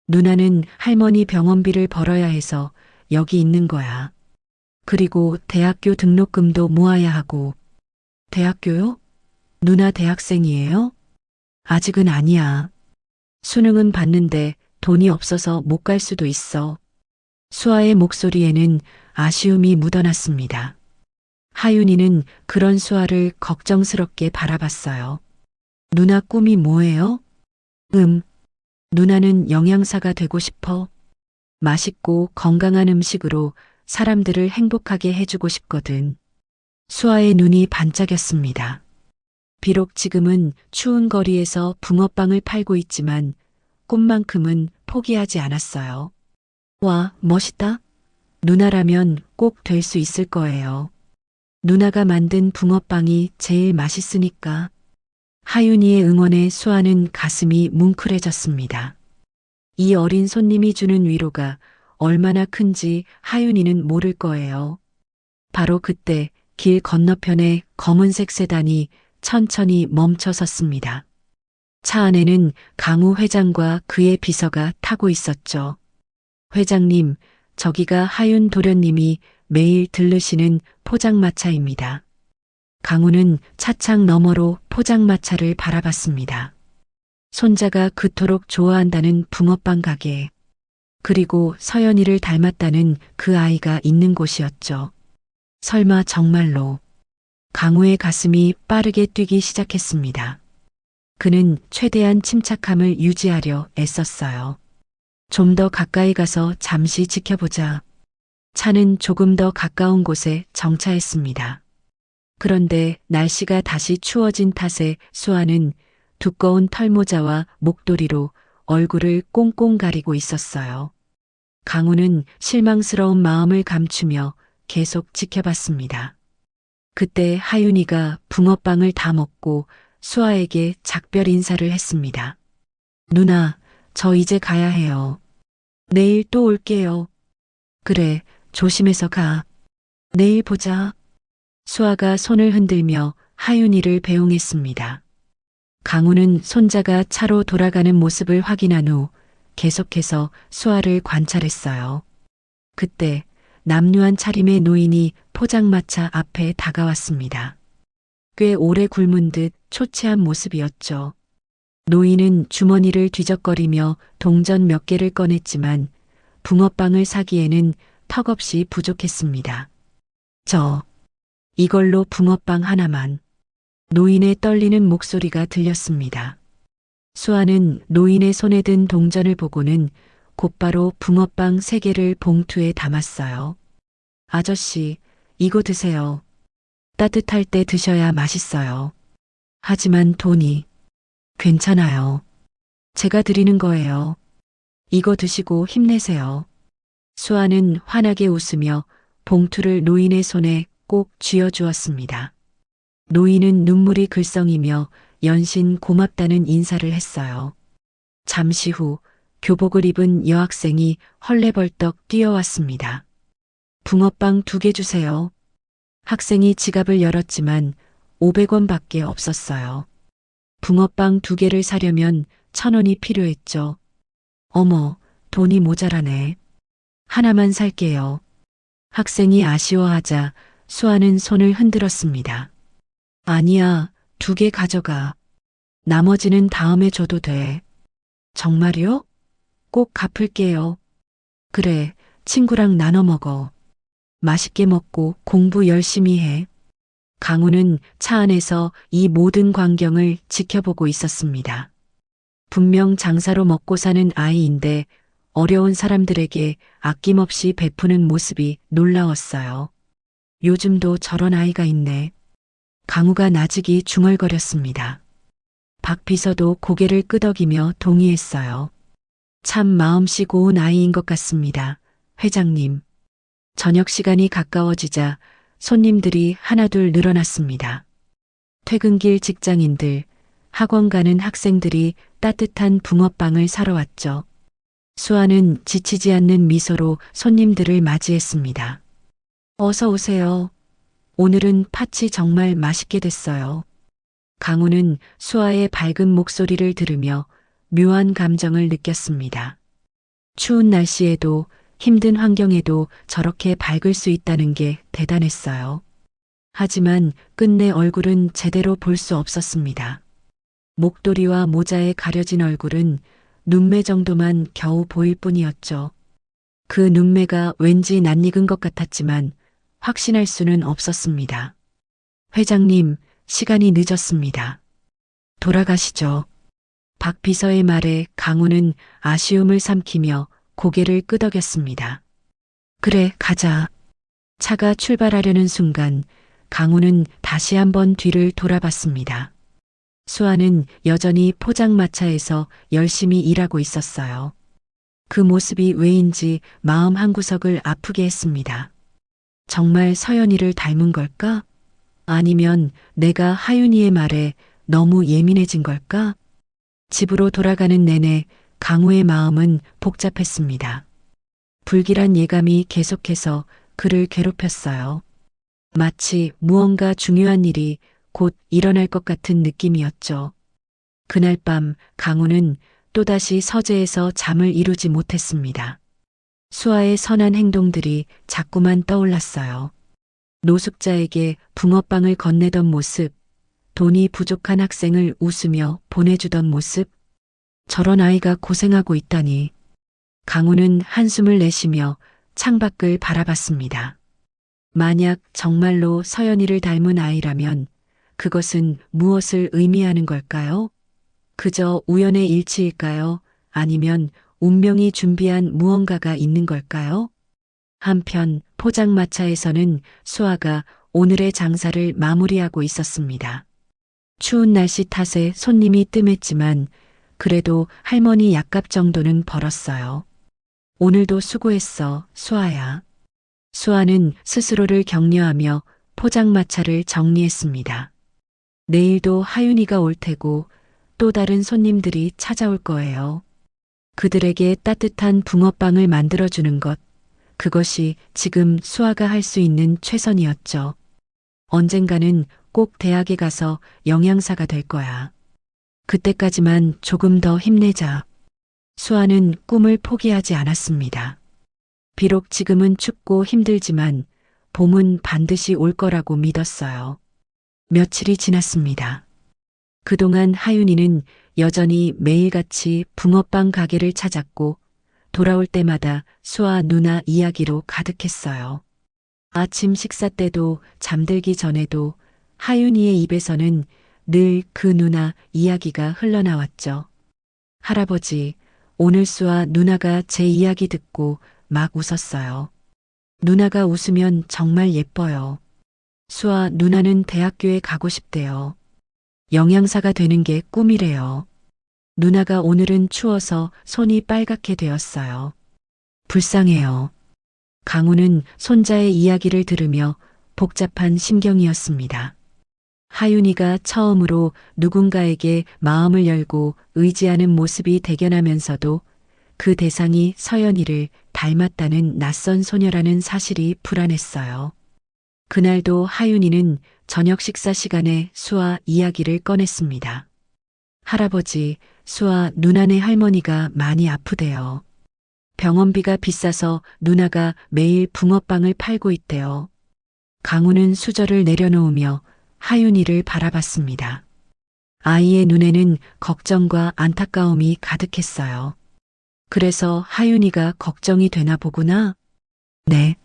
누나는 할머니 병원비를 벌어야 해서 여기 있는 거야. 그리고 대학교 등록금도 모아야 하고. 대학교요? 누나 대학생이에요? 아직은 아니야. 수능은 봤는데 돈이 없어서 못 갈 수도 있어. 수아의 목소리에는 아쉬움이 묻어났습니다. 하윤이는 그런 수아를 걱정스럽게 바라봤어요. 누나 꿈이 뭐예요? 누나는 영양사가 되고 싶어. 맛있고 건강한 음식으로 사람들을 행복하게 해주고 싶거든. 수아의 눈이 반짝였습니다. 비록 지금은 추운 거리에서 붕어빵을 팔고 있지만 꿈만큼은 포기하지 않았어요. 와, 멋있다. 누나라면 꼭 될 수 있을 거예요. 누나가 만든 붕어빵이 제일 맛있으니까. 하윤이의 응원에 수아는 가슴이 뭉클해졌습니다. 이 어린 손님이 주는 위로가 얼마나 큰지 하윤이는 모를 거예요. 바로 그때 길 건너편에 검은색 세단이 천천히 멈춰 섰습니다. 차 안에는 강우 회장과 그의 비서가 타고 있었죠. 회장님, 저기가 하윤 도련님이 매일 들르시는 포장마차입니다. 강우는 차창 너머로 포장마차를 바라봤습니다. 손자가 그토록 좋아한다는 붕어빵 가게, 그리고 서연이를 닮았다는 그 아이가 있는 곳이었죠. 설마 정말로. 강우의 가슴이 빠르게 뛰기 시작했습니다. 그는 최대한 침착함을 유지하려 애썼어요. 좀 더 가까이 가서 잠시 지켜보자. 차는 조금 더 가까운 곳에 정차했습니다. 그런데 날씨가 다시 추워진 탓에 수아는 두꺼운 털모자와 목도리로 얼굴을 꽁꽁 가리고 있었어요. 강우는 실망스러운 마음을 감추며 계속 지켜봤습니다. 그때 하윤이가 붕어빵을 다 먹고 수아에게 작별 인사를 했습니다. 누나, 저 이제 가야 해요. 내일 또 올게요. 그래, 조심해서 가. 내일 보자. 수아가 손을 흔들며 하윤이를 배웅했습니다. 강우는 손자가 차로 돌아가는 모습을 확인한 후 계속해서 수아를 관찰했어요. 그때 남루한 차림의 노인이 포장마차 앞에 다가왔습니다. 꽤 오래 굶은 듯 초췌한 모습이었죠. 노인은 주머니를 뒤적거리며 동전 몇 개를 꺼냈지만 붕어빵을 사기에는 턱없이 부족했습니다. 이걸로 붕어빵 하나만. 노인의 떨리는 목소리가 들렸습니다. 수아는 노인의 손에 든 동전을 보고는 곧바로 붕어빵 3개를 봉투에 담았어요. 아저씨, 이거 드세요. 따뜻할 때 드셔야 맛있어요. 하지만 돈이 괜찮아요. 제가 드리는 거예요. 이거 드시고 힘내세요. 수아는 환하게 웃으며 봉투를 노인의 손에 꼭 쥐어주었습니다. 노인은 눈물이 글썽이며 연신 고맙다는 인사를 했어요. 잠시 후 교복을 입은 여학생이 헐레벌떡 뛰어왔습니다. 붕어빵 2개 주세요. 학생이 지갑을 열었지만 500원밖에 없었어요. 붕어빵 2개를 사려면 1,000원이 필요했죠. 어머, 돈이 모자라네. 하나만 살게요. 학생이 아쉬워하자 수아는 손을 흔들었습니다. 아니야, 2개 가져가. 나머지는 다음에 줘도 돼. 정말요? 꼭 갚을게요. 그래, 친구랑 나눠 먹어. 맛있게 먹고 공부 열심히 해. 강우는 차 안에서 이 모든 광경을 지켜보고 있었습니다. 분명 장사로 먹고 사는 아이인데 어려운 사람들에게 아낌없이 베푸는 모습이 놀라웠어요. 요즘도 저런 아이가 있네. 강우가 나직이 중얼거렸습니다. 박 비서도 고개를 끄덕이며 동의했어요. 참 마음씨 고운 아이인 것 같습니다. 회장님. 저녁 시간이 가까워지자 손님들이 하나둘 늘어났습니다. 퇴근길 직장인들, 학원 가는 학생들이 따뜻한 붕어빵을 사러 왔죠. 수아는 지치지 않는 미소로 손님들을 맞이했습니다. 어서 오세요. 오늘은 팥이 정말 맛있게 됐어요. 강우는 수아의 밝은 목소리를 들으며 묘한 감정을 느꼈습니다. 추운 날씨에도 힘든 환경에도 저렇게 밝을 수 있다는 게 대단했어요. 하지만 끝내 얼굴은 제대로 볼 수 없었습니다. 목도리와 모자에 가려진 얼굴은 눈매 정도만 겨우 보일 뿐이었죠. 그 눈매가 왠지 낯익은 것 같았지만 확신할 수는 없었습니다. 회장님, 시간이 늦었습니다. 돌아가시죠. 박 비서의 말에 강우는 아쉬움을 삼키며 고개를 끄덕였습니다. 그래, 가자. 차가 출발하려는 순간 강우는 다시 한번 뒤를 돌아봤습니다. 수아는 여전히 포장마차에서 열심히 일하고 있었어요. 그 모습이 왜인지 마음 한구석을 아프게 했습니다. 정말 서연이를 닮은 걸까? 아니면 내가 하윤이의 말에 너무 예민해진 걸까? 집으로 돌아가는 내내 강우의 마음은 복잡했습니다. 불길한 예감이 계속해서 그를 괴롭혔어요. 마치 무언가 중요한 일이 곧 일어날 것 같은 느낌이었죠. 그날 밤 강우는 또다시 서재에서 잠을 이루지 못했습니다. 수아의 선한 행동들이 자꾸만 떠올랐어요. 노숙자에게 붕어빵을 건네던 모습, 돈이 부족한 학생을 웃으며 보내주던 모습, 저런 아이가 고생하고 있다니. 강우는 한숨을 내쉬며 창밖을 바라봤습니다. 만약 정말로 서연이를 닮은 아이라면 그것은 무엇을 의미하는 걸까요? 그저 우연의 일치일까요? 아니면 운명이 준비한 무언가가 있는 걸까요? 한편 포장마차에서는 수아가 오늘의 장사를 마무리하고 있었습니다. 추운 날씨 탓에 손님이 뜸했지만 그래도 할머니 약값 정도는 벌었어요. 오늘도 수고했어, 수아야. 수아는 스스로를 격려하며 포장마차를 정리했습니다. 내일도 하윤이가 올 테고 또 다른 손님들이 찾아올 거예요. 그들에게 따뜻한 붕어빵을 만들어주는 것, 그것이 지금 수아가 할 수 있는 최선이었죠. 언젠가는 꼭 대학에 가서 영양사가 될 거야. 그때까지만 조금 더 힘내자. 수아는 꿈을 포기하지 않았습니다. 비록 지금은 춥고 힘들지만 봄은 반드시 올 거라고 믿었어요. 며칠이 지났습니다. 그동안 하윤이는 여전히 매일같이 붕어빵 가게를 찾았고 돌아올 때마다 수아 누나 이야기로 가득했어요. 아침 식사 때도 잠들기 전에도 하윤이의 입에서는 늘 그 누나 이야기가 흘러나왔죠. 할아버지, 오늘 수아 누나가 제 이야기 듣고 막 웃었어요. 누나가 웃으면 정말 예뻐요. 수아 누나는 대학교에 가고 싶대요. 영양사가 되는 게 꿈이래요. 누나가 오늘은 추워서 손이 빨갛게 되었어요. 불쌍해요. 강우는 손자의 이야기를 들으며 복잡한 심경이었습니다. 하윤이가 처음으로 누군가에게 마음을 열고 의지하는 모습이 대견하면서도 그 대상이 서연이를 닮았다는 낯선 소녀라는 사실이 불안했어요. 그날도 하윤이는 저녁 식사 시간에 수아 이야기를 꺼냈습니다. 할아버지, 수아 누나네 할머니가 많이 아프대요. 병원비가 비싸서 누나가 매일 붕어빵을 팔고 있대요. 강우는 수저를 내려놓으며 하윤이를 바라봤습니다. 아이의 눈에는 걱정과 안타까움이 가득했어요. 그래서 하윤이가 걱정이 되나 보구나? 네.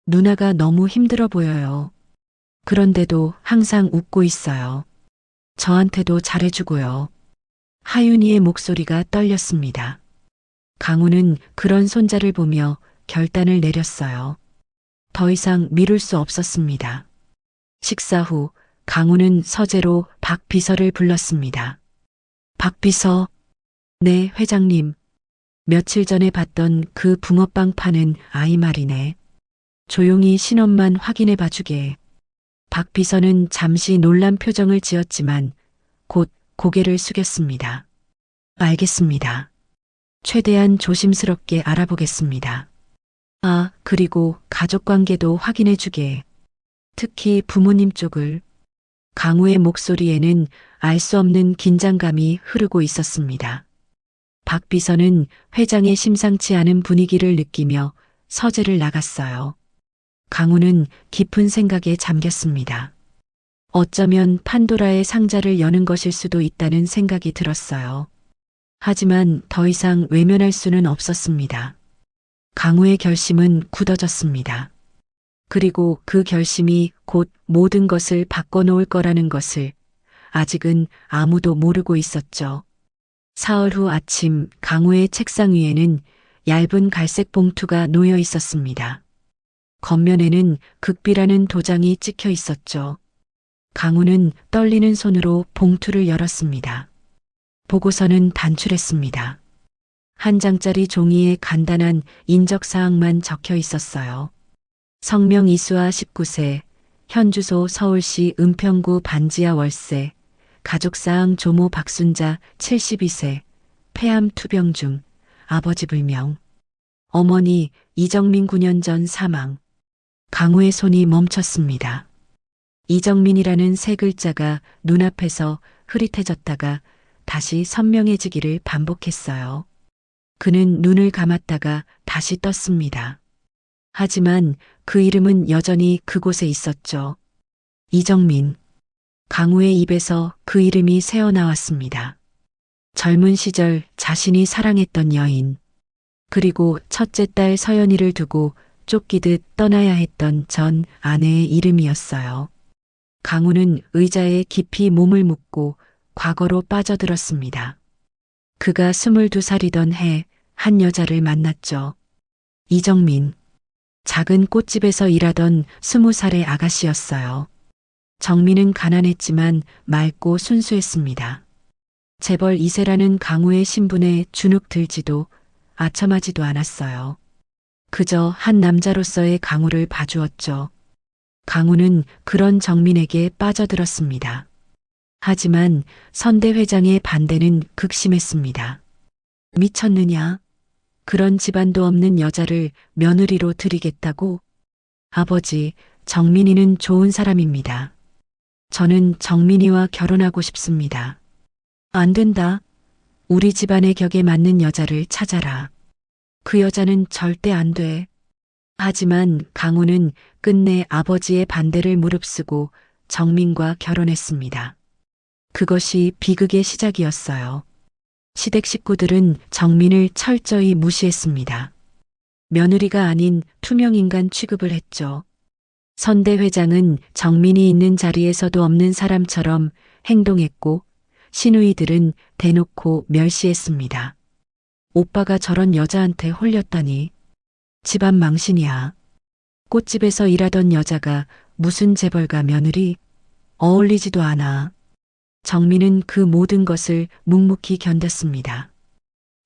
누나가 너무 힘들어 보여요. 그런데도 항상 웃고 있어요. 저한테도 잘해주고요. 하윤이의 목소리가 떨렸습니다. 강우는 그런 손자를 보며 결단을 내렸어요. 더 이상 미룰 수 없었습니다. 식사 후 강우는 서재로 박 비서를 불렀습니다. 박 비서. 네, 회장님. 며칠 전에 봤던 그 붕어빵 파는 아이 말이네. 조용히 신원만 확인해 봐주게. 박 비서는 잠시 놀란 표정을 지었지만 곧 고개를 숙였습니다. 알겠습니다. 최대한 조심스럽게 알아보겠습니다. 아, 그리고 가족 관계도 확인해 주게. 특히 부모님 쪽을. 강우의 목소리에는 알 수 없는 긴장감이 흐르고 있었습니다. 박 비서는 회장의 심상치 않은 분위기를 느끼며 서재를 나갔어요. 강우는 깊은 생각에 잠겼습니다. 어쩌면 판도라의 상자를 여는 것일 수도 있다는 생각이 들었어요. 하지만 더 이상 외면할 수는 없었습니다. 강우의 결심은 굳어졌습니다. 그리고 그 결심이 곧 모든 것을 바꿔놓을 거라는 것을 아직은 아무도 모르고 있었죠. 사흘 후 아침 강우의 책상 위에는 얇은 갈색 봉투가 놓여 있었습니다. 겉면에는 극비라는 도장이 찍혀 있었죠. 강우는 떨리는 손으로 봉투를 열었습니다. 보고서는 단출했습니다. 한 장짜리 종이에 간단한 인적사항만 적혀 있었어요. 성명 이수아 19세, 현주소 서울시 은평구 반지하 월세, 가족사항 조모 박순자 72세, 폐암 투병 중, 아버지 불명. 어머니 이정민 9년 전 사망. 강우의 손이 멈췄습니다. 이정민이라는 세 글자가 눈앞에서 흐릿해졌다가 다시 선명해지기를 반복했어요. 그는 눈을 감았다가 다시 떴습니다. 하지만 그 이름은 여전히 그곳에 있었죠. 이정민. 강우의 입에서 그 이름이 새어나왔습니다. 젊은 시절 자신이 사랑했던 여인. 그리고 첫째 딸 서연이를 두고 쫓기듯 떠나야 했던 전 아내의 이름이었어요. 강우는 의자에 깊이 몸을 묻고 과거로 빠져들었습니다. 그가 22살이던 해 한 여자를 만났죠. 이정민. 작은 꽃집에서 일하던 20살의 아가씨였어요. 정민은 가난했지만 맑고 순수했습니다. 재벌 2세라는 강우의 신분에 주눅 들지도 아첨하지도 않았어요. 그저 한 남자로서의 강우를 봐주었죠. 강우는 그런 정민에게 빠져들었습니다. 하지만 선대 회장의 반대는 극심했습니다. 미쳤느냐? 그런 집안도 없는 여자를 며느리로 들이겠다고? 아버지, 정민이는 좋은 사람입니다. 저는 정민이와 결혼하고 싶습니다. 안 된다. 우리 집안의 격에 맞는 여자를 찾아라. 그 여자는 절대 안 돼. 하지만 강우는 끝내 아버지의 반대를 무릅쓰고 정민과 결혼했습니다. 그것이 비극의 시작이었어요. 시댁 식구들은 정민을 철저히 무시했습니다. 며느리가 아닌 투명인간 취급을 했죠. 선대 회장은 정민이 있는 자리에서도 없는 사람처럼 행동했고 시누이들은 대놓고 멸시했습니다. 오빠가 저런 여자한테 홀렸다니. 집안 망신이야. 꽃집에서 일하던 여자가 무슨 재벌가 며느리? 어울리지도 않아. 정민은 그 모든 것을 묵묵히 견뎠습니다.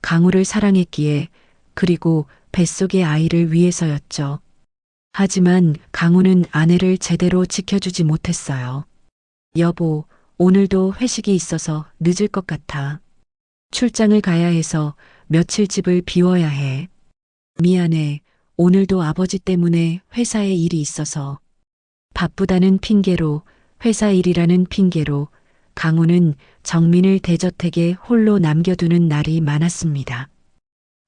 강우를 사랑했기에, 그리고 뱃속의 아이를 위해서였죠. 하지만 강우는 아내를 제대로 지켜주지 못했어요. 여보, 오늘도 회식이 있어서 늦을 것 같아. 출장을 가야 해서 며칠 집을 비워야 해. 미안해. 오늘도 아버지 때문에 회사에 일이 있어서. 바쁘다는 핑계로, 회사 일이라는 핑계로 강우는 정민을 대저택에 홀로 남겨두는 날이 많았습니다.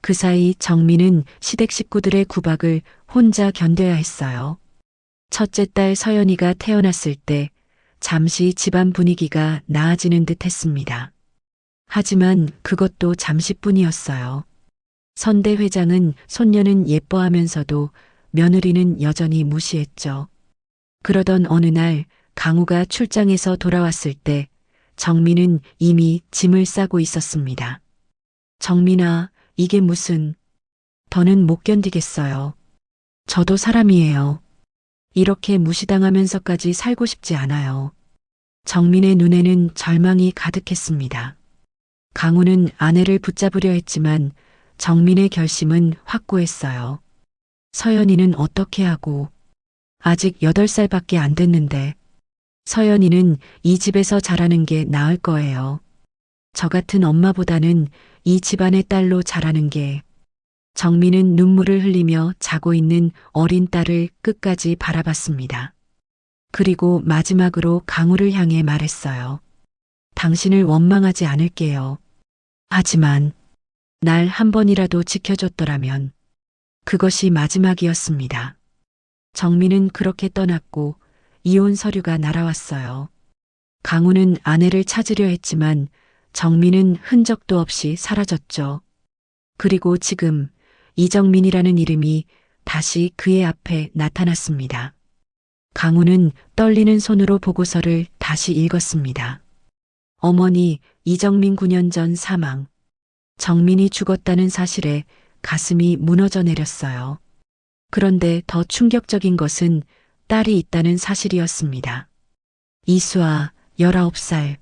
그 사이 정민은 시댁 식구들의 구박을 혼자 견뎌야 했어요. 첫째 딸 서연이가 태어났을 때 잠시 집안 분위기가 나아지는 듯 했습니다. 하지만 그것도 잠시뿐이었어요. 선대 회장은 손녀는 예뻐하면서도 며느리는 여전히 무시했죠. 그러던 어느 날 강우가 출장에서 돌아왔을 때 정민은 이미 짐을 싸고 있었습니다. 정민아, 이게 무슨... 더는 못 견디겠어요. 저도 사람이에요. 이렇게 무시당하면서까지 살고 싶지 않아요. 정민의 눈에는 절망이 가득했습니다. 강우는 아내를 붙잡으려 했지만 정민의 결심은 확고했어요. 서연이는 어떻게 하고, 아직 8살밖에 안 됐는데, 서연이는 이 집에서 자라는 게 나을 거예요. 저 같은 엄마보다는 이 집안의 딸로 자라는 게. 정민은 눈물을 흘리며 자고 있는 어린 딸을 끝까지 바라봤습니다. 그리고 마지막으로 강우를 향해 말했어요. 당신을 원망하지 않을게요. 하지만 날 한 번이라도 지켜줬더라면 그것이 마지막이었습니다. 정민은 그렇게 떠났고 이혼 서류가 날아왔어요. 강우는 아내를 찾으려 했지만 정민은 흔적도 없이 사라졌죠. 그리고 지금 이정민이라는 이름이 다시 그의 앞에 나타났습니다. 강우는 떨리는 손으로 보고서를 다시 읽었습니다. 어머니, 이정민 9년 전 사망. 정민이 죽었다는 사실에 가슴이 무너져 내렸어요. 그런데 더 충격적인 것은 딸이 있다는 사실이었습니다. 이수아, 19살.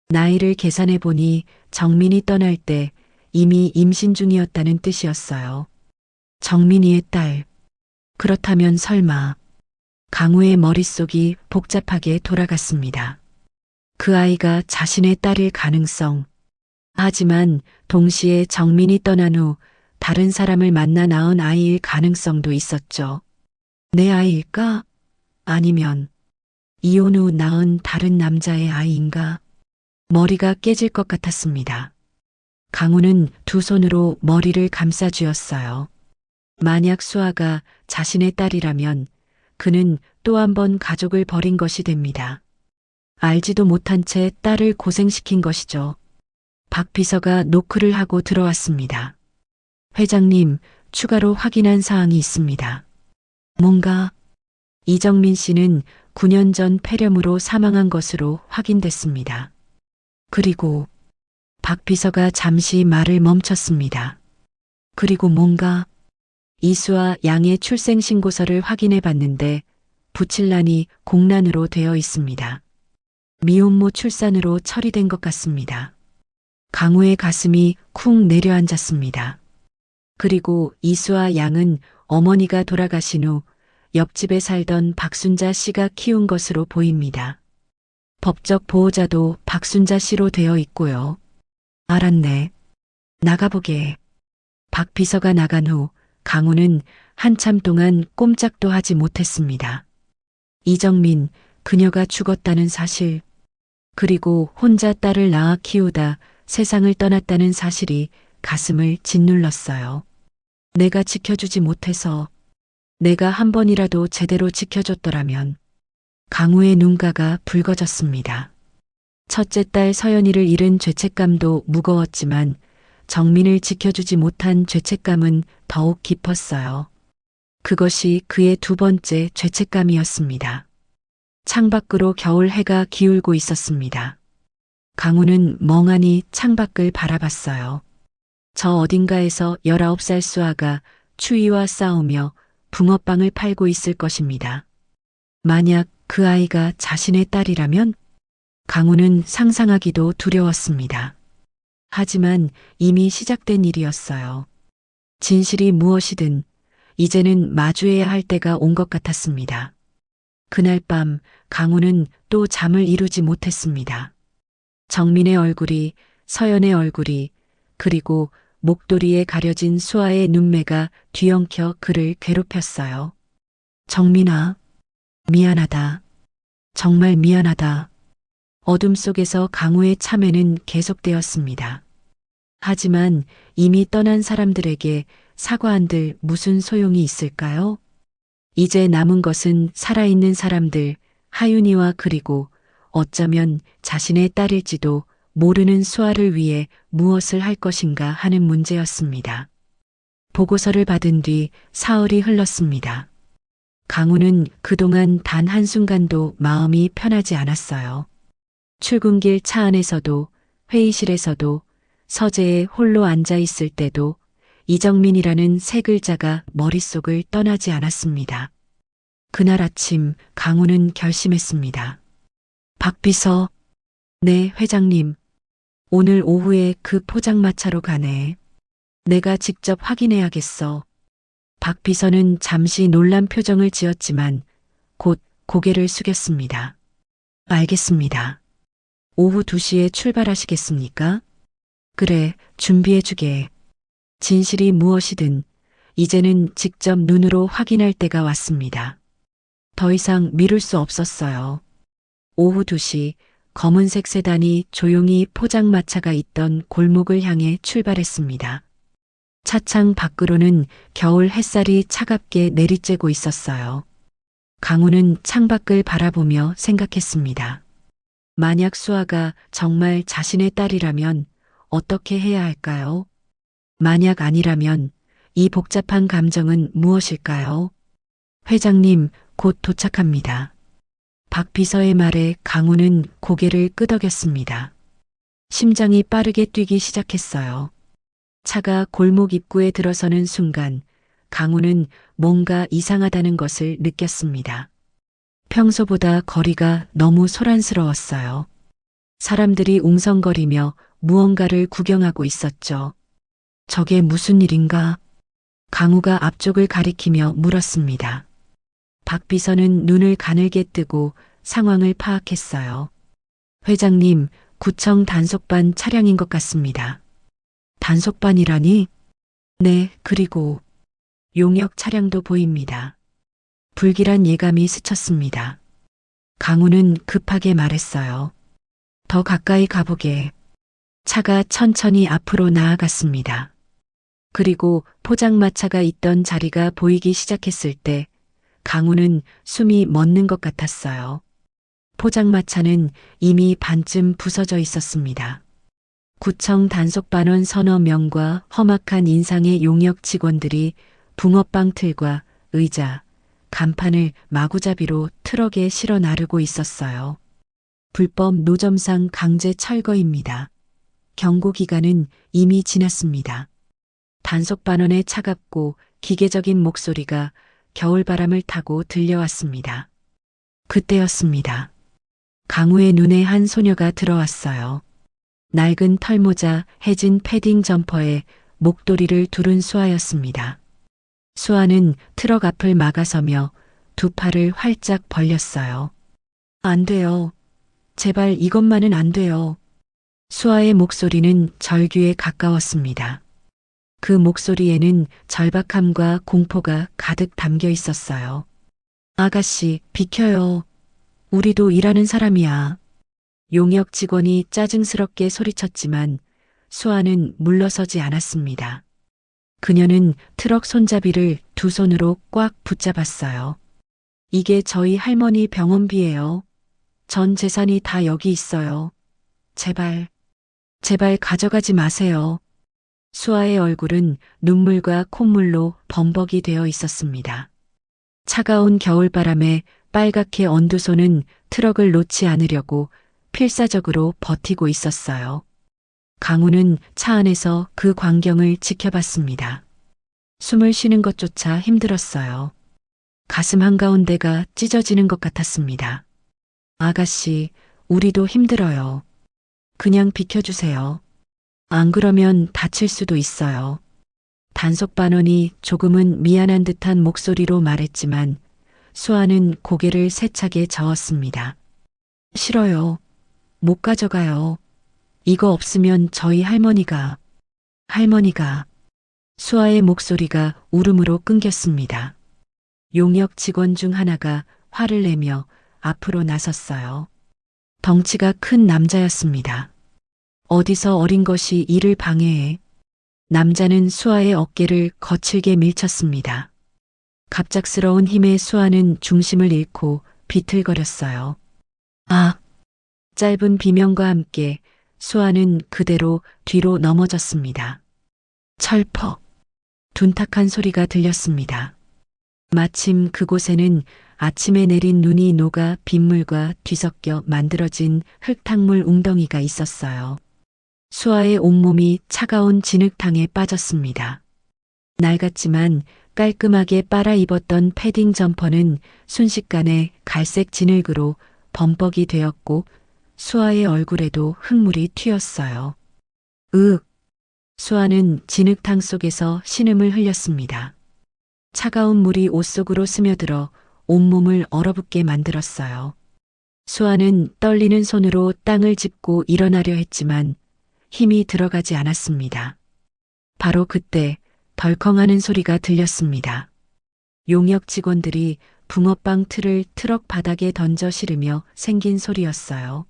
나이를 계산해 보니 정민이 떠날 때 이미 임신 중이었다는 뜻이었어요. 정민이의 딸. 그렇다면 설마... 강우의 머릿속이 복잡하게 돌아갔습니다. 그 아이가 자신의 딸일 가능성. 하지만 동시에 정민이 떠난 후 다른 사람을 만나 낳은 아이일 가능성도 있었죠. 내 아이일까? 아니면 이혼 후 낳은 다른 남자의 아이인가? 머리가 깨질 것 같았습니다. 강우는 두 손으로 머리를 감싸쥐었어요. 만약 수아가 자신의 딸이라면 그는 또 한 번 가족을 버린 것이 됩니다. 알지도 못한 채 딸을 고생시킨 것이죠. 박 비서가 노크를 하고 들어왔습니다. 회장님, 추가로 확인한 사항이 있습니다. 뭔가? 이정민 씨는 9년 전 폐렴으로 사망한 것으로 확인됐습니다. 그리고 박 비서가 잠시 말을 멈췄습니다. 그리고 뭔가? 이수와 양의 출생신고서를 확인해 봤는데 부칠란이 공란으로 되어 있습니다. 미혼모 출산으로 처리된 것 같습니다. 강우의 가슴이 쿵 내려앉았습니다. 그리고 이수와 양은 어머니가 돌아가신 후 옆집에 살던 박순자 씨가 키운 것으로 보입니다. 법적 보호자도 박순자 씨로 되어 있고요. 알았네. 나가보게. 박 비서가 나간 후 강우는 한참 동안 꼼짝도 하지 못했습니다. 이정민, 그녀가 죽었다는 사실, 그리고 혼자 딸을 낳아 키우다 세상을 떠났다는 사실이 가슴을 짓눌렀어요. 내가 지켜주지 못해서, 내가 한 번이라도 제대로 지켜줬더라면. 강우의 눈가가 붉어졌습니다. 첫째 딸 서연이를 잃은 죄책감도 무거웠지만 정민을 지켜주지 못한 죄책감은 더욱 깊었어요. 그것이 그의 두 번째 죄책감이었습니다. 창밖으로 겨울 해가 기울고 있었습니다. 강우는 멍하니 창밖을 바라봤어요. 저 어딘가에서 19살 수아가 추위와 싸우며 붕어빵을 팔고 있을 것입니다. 만약 그 아이가 자신의 딸이라면 강우는 상상하기도 두려웠습니다. 하지만 이미 시작된 일이었어요. 진실이 무엇이든 이제는 마주해야 할 때가 온 것 같았습니다. 그날 밤 강우는 또 잠을 이루지 못했습니다. 정민의 얼굴이, 서연의 얼굴이, 그리고 목도리에 가려진 수아의 눈매가 뒤엉켜 그를 괴롭혔어요. 정민아, 미안하다. 정말 미안하다. 어둠 속에서 강우의 참회는 계속되었습니다. 하지만 이미 떠난 사람들에게 사과한들 무슨 소용이 있을까요? 이제 남은 것은 살아있는 사람들, 하윤이와 그리고 어쩌면 자신의 딸일지도 모르는 수아를 위해 무엇을 할 것인가 하는 문제였습니다. 보고서를 받은 뒤 사흘이 흘렀습니다. 강우는 그동안 단 한순간도 마음이 편하지 않았어요. 출근길 차 안에서도, 회의실에서도, 서재에 홀로 앉아 있을 때도 이정민이라는 세 글자가 머릿속을 떠나지 않았습니다. 그날 아침 강우는 결심했습니다. 박 비서, 네, 회장님. 오늘 오후에 그 포장마차로 가네. 내가 직접 확인해야겠어. 박 비서는 잠시 놀란 표정을 지었지만 곧 고개를 숙였습니다. 알겠습니다. 오후 2시에 출발하시겠습니까? 그래, 준비해주게. 진실이 무엇이든 이제는 직접 눈으로 확인할 때가 왔습니다. 더 이상 미룰 수 없었어요. 오후 2시 검은색 세단이 조용히 포장마차가 있던 골목을 향해 출발했습니다. 차창 밖으로는 겨울 햇살이 차갑게 내리쬐고 있었어요. 강우는 창밖을 바라보며 생각했습니다. 만약 수아가 정말 자신의 딸이라면 어떻게 해야 할까요? 만약 아니라면 이 복잡한 감정은 무엇일까요? 회장님, 곧 도착합니다. 박 비서의 말에 강우는 고개를 끄덕였습니다. 심장이 빠르게 뛰기 시작했어요. 차가 골목 입구에 들어서는 순간 강우는 뭔가 이상하다는 것을 느꼈습니다. 평소보다 거리가 너무 소란스러웠어요. 사람들이 웅성거리며 무언가를 구경하고 있었죠. 저게 무슨 일인가? 강우가 앞쪽을 가리키며 물었습니다. 박 비서는 눈을 가늘게 뜨고 상황을 파악했어요. 회장님, 구청 단속반 차량인 것 같습니다. 단속반이라니? 네, 그리고 용역 차량도 보입니다. 불길한 예감이 스쳤습니다. 강우는 급하게 말했어요. 더 가까이 가보게. 차가 천천히 앞으로 나아갔습니다. 그리고 포장마차가 있던 자리가 보이기 시작했을 때 강우는 숨이 멎는 것 같았어요. 포장마차는 이미 반쯤 부서져 있었습니다. 구청 단속반원 서너 명과 험악한 인상의 용역 직원들이 붕어빵 틀과 의자, 간판을 마구잡이로 트럭에 실어 나르고 있었어요. 불법 노점상 강제 철거입니다. 경고 기간은 이미 지났습니다. 단속반원의 차갑고 기계적인 목소리가 겨울바람을 타고 들려왔습니다. 그때였습니다. 강우의 눈에 한 소녀가 들어왔어요. 낡은 털모자, 해진 패딩 점퍼에 목도리를 두른 수아였습니다. 수아는 트럭 앞을 막아서며 두 팔을 활짝 벌렸어요. 안 돼요. 제발 이것만은 안 돼요. 수아의 목소리는 절규에 가까웠습니다. 그 목소리에는 절박함과 공포가 가득 담겨 있었어요. 아가씨, 비켜요. 우리도 일하는 사람이야. 용역 직원이 짜증스럽게 소리쳤지만 수아는 물러서지 않았습니다. 그녀는 트럭 손잡이를 두 손으로 꽉 붙잡았어요. 이게 저희 할머니 병원비예요. 전 재산이 다 여기 있어요. 제발, 제발 가져가지 마세요. 수아의 얼굴은 눈물과 콧물로 범벅이 되어 있었습니다. 차가운 겨울바람에 빨갛게 언두 손은 트럭을 놓지 않으려고 필사적으로 버티고 있었어요. 강우는 차 안에서 그 광경을 지켜봤습니다. 숨을 쉬는 것조차 힘들었어요. 가슴 한가운데가 찢어지는 것 같았습니다. 아가씨, 우리도 힘들어요. 그냥 비켜주세요. 안 그러면 다칠 수도 있어요. 단속반원이 조금은 미안한 듯한 목소리로 말했지만 수아는 고개를 세차게 저었습니다. 싫어요. 못 가져가요. 이거 없으면 저희 할머니가. 수아의 목소리가 울음으로 끊겼습니다. 용역 직원 중 하나가 화를 내며 앞으로 나섰어요. 덩치가 큰 남자였습니다. 어디서 어린 것이 이를 방해해. 남자는 수아의 어깨를 거칠게 밀쳤습니다. 갑작스러운 힘에 수아는 중심을 잃고 비틀거렸어요. 아! 짧은 비명과 함께 수아는 그대로 뒤로 넘어졌습니다. 철퍽! 둔탁한 소리가 들렸습니다. 마침 그곳에는 아침에 내린 눈이 녹아 빗물과 뒤섞여 만들어진 흙탕물 웅덩이가 있었어요. 수아의 온몸이 차가운 진흙탕에 빠졌습니다. 낡았지만 깔끔하게 빨아 입었던 패딩 점퍼는 순식간에 갈색 진흙으로 범벅이 되었고 수아의 얼굴에도 흙물이 튀었어요. 으윽! 수아는 진흙탕 속에서 신음을 흘렸습니다. 차가운 물이 옷 속으로 스며들어 온몸을 얼어붙게 만들었어요. 수아는 떨리는 손으로 땅을 짚고 일어나려 했지만 힘이 들어가지 않았습니다. 바로 그때 덜컹하는 소리가 들렸습니다. 용역 직원들이 붕어빵 틀을 트럭 바닥에 던져 실으며 생긴 소리였어요.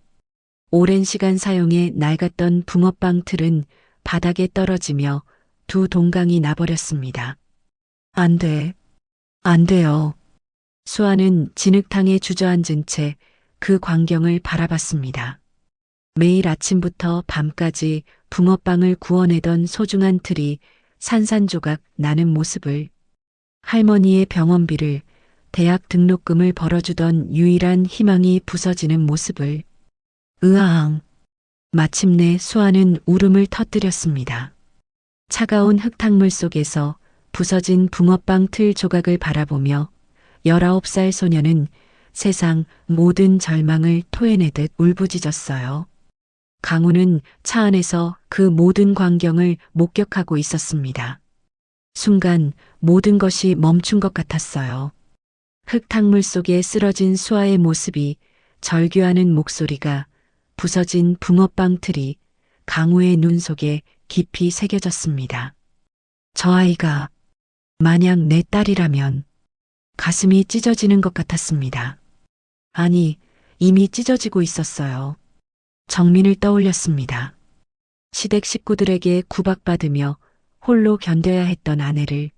오랜 시간 사용해 낡았던 붕어빵 틀은 바닥에 떨어지며 두 동강이 나버렸습니다. 안 돼. 안 돼요. 수아는 진흙탕에 주저앉은 채 그 광경을 바라봤습니다. 매일 아침부터 밤까지 붕어빵을 구워내던 소중한 틀이 산산조각 나는 모습을, 할머니의 병원비를, 대학 등록금을 벌어주던 유일한 희망이 부서지는 모습을, 으아앙. 마침내 수아는 울음을 터뜨렸습니다. 차가운 흙탕물 속에서 부서진 붕어빵 틀 조각을 바라보며 19살 소녀는 세상 모든 절망을 토해내듯 울부짖었어요. 강우는 차 안에서 그 모든 광경을 목격하고 있었습니다. 순간 모든 것이 멈춘 것 같았어요. 흙탕물 속에 쓰러진 수아의 모습이, 절규하는 목소리가, 부서진 붕어빵 틀이 강우의 눈 속에 깊이 새겨졌습니다. 저 아이가 만약 내 딸이라면. 가슴이 찢어지는 것 같았습니다. 아니, 이미 찢어지고 있었어요. 정민을 떠올렸습니다. 시댁 식구들에게 구박받으며 홀로 견뎌야 했던 아내를,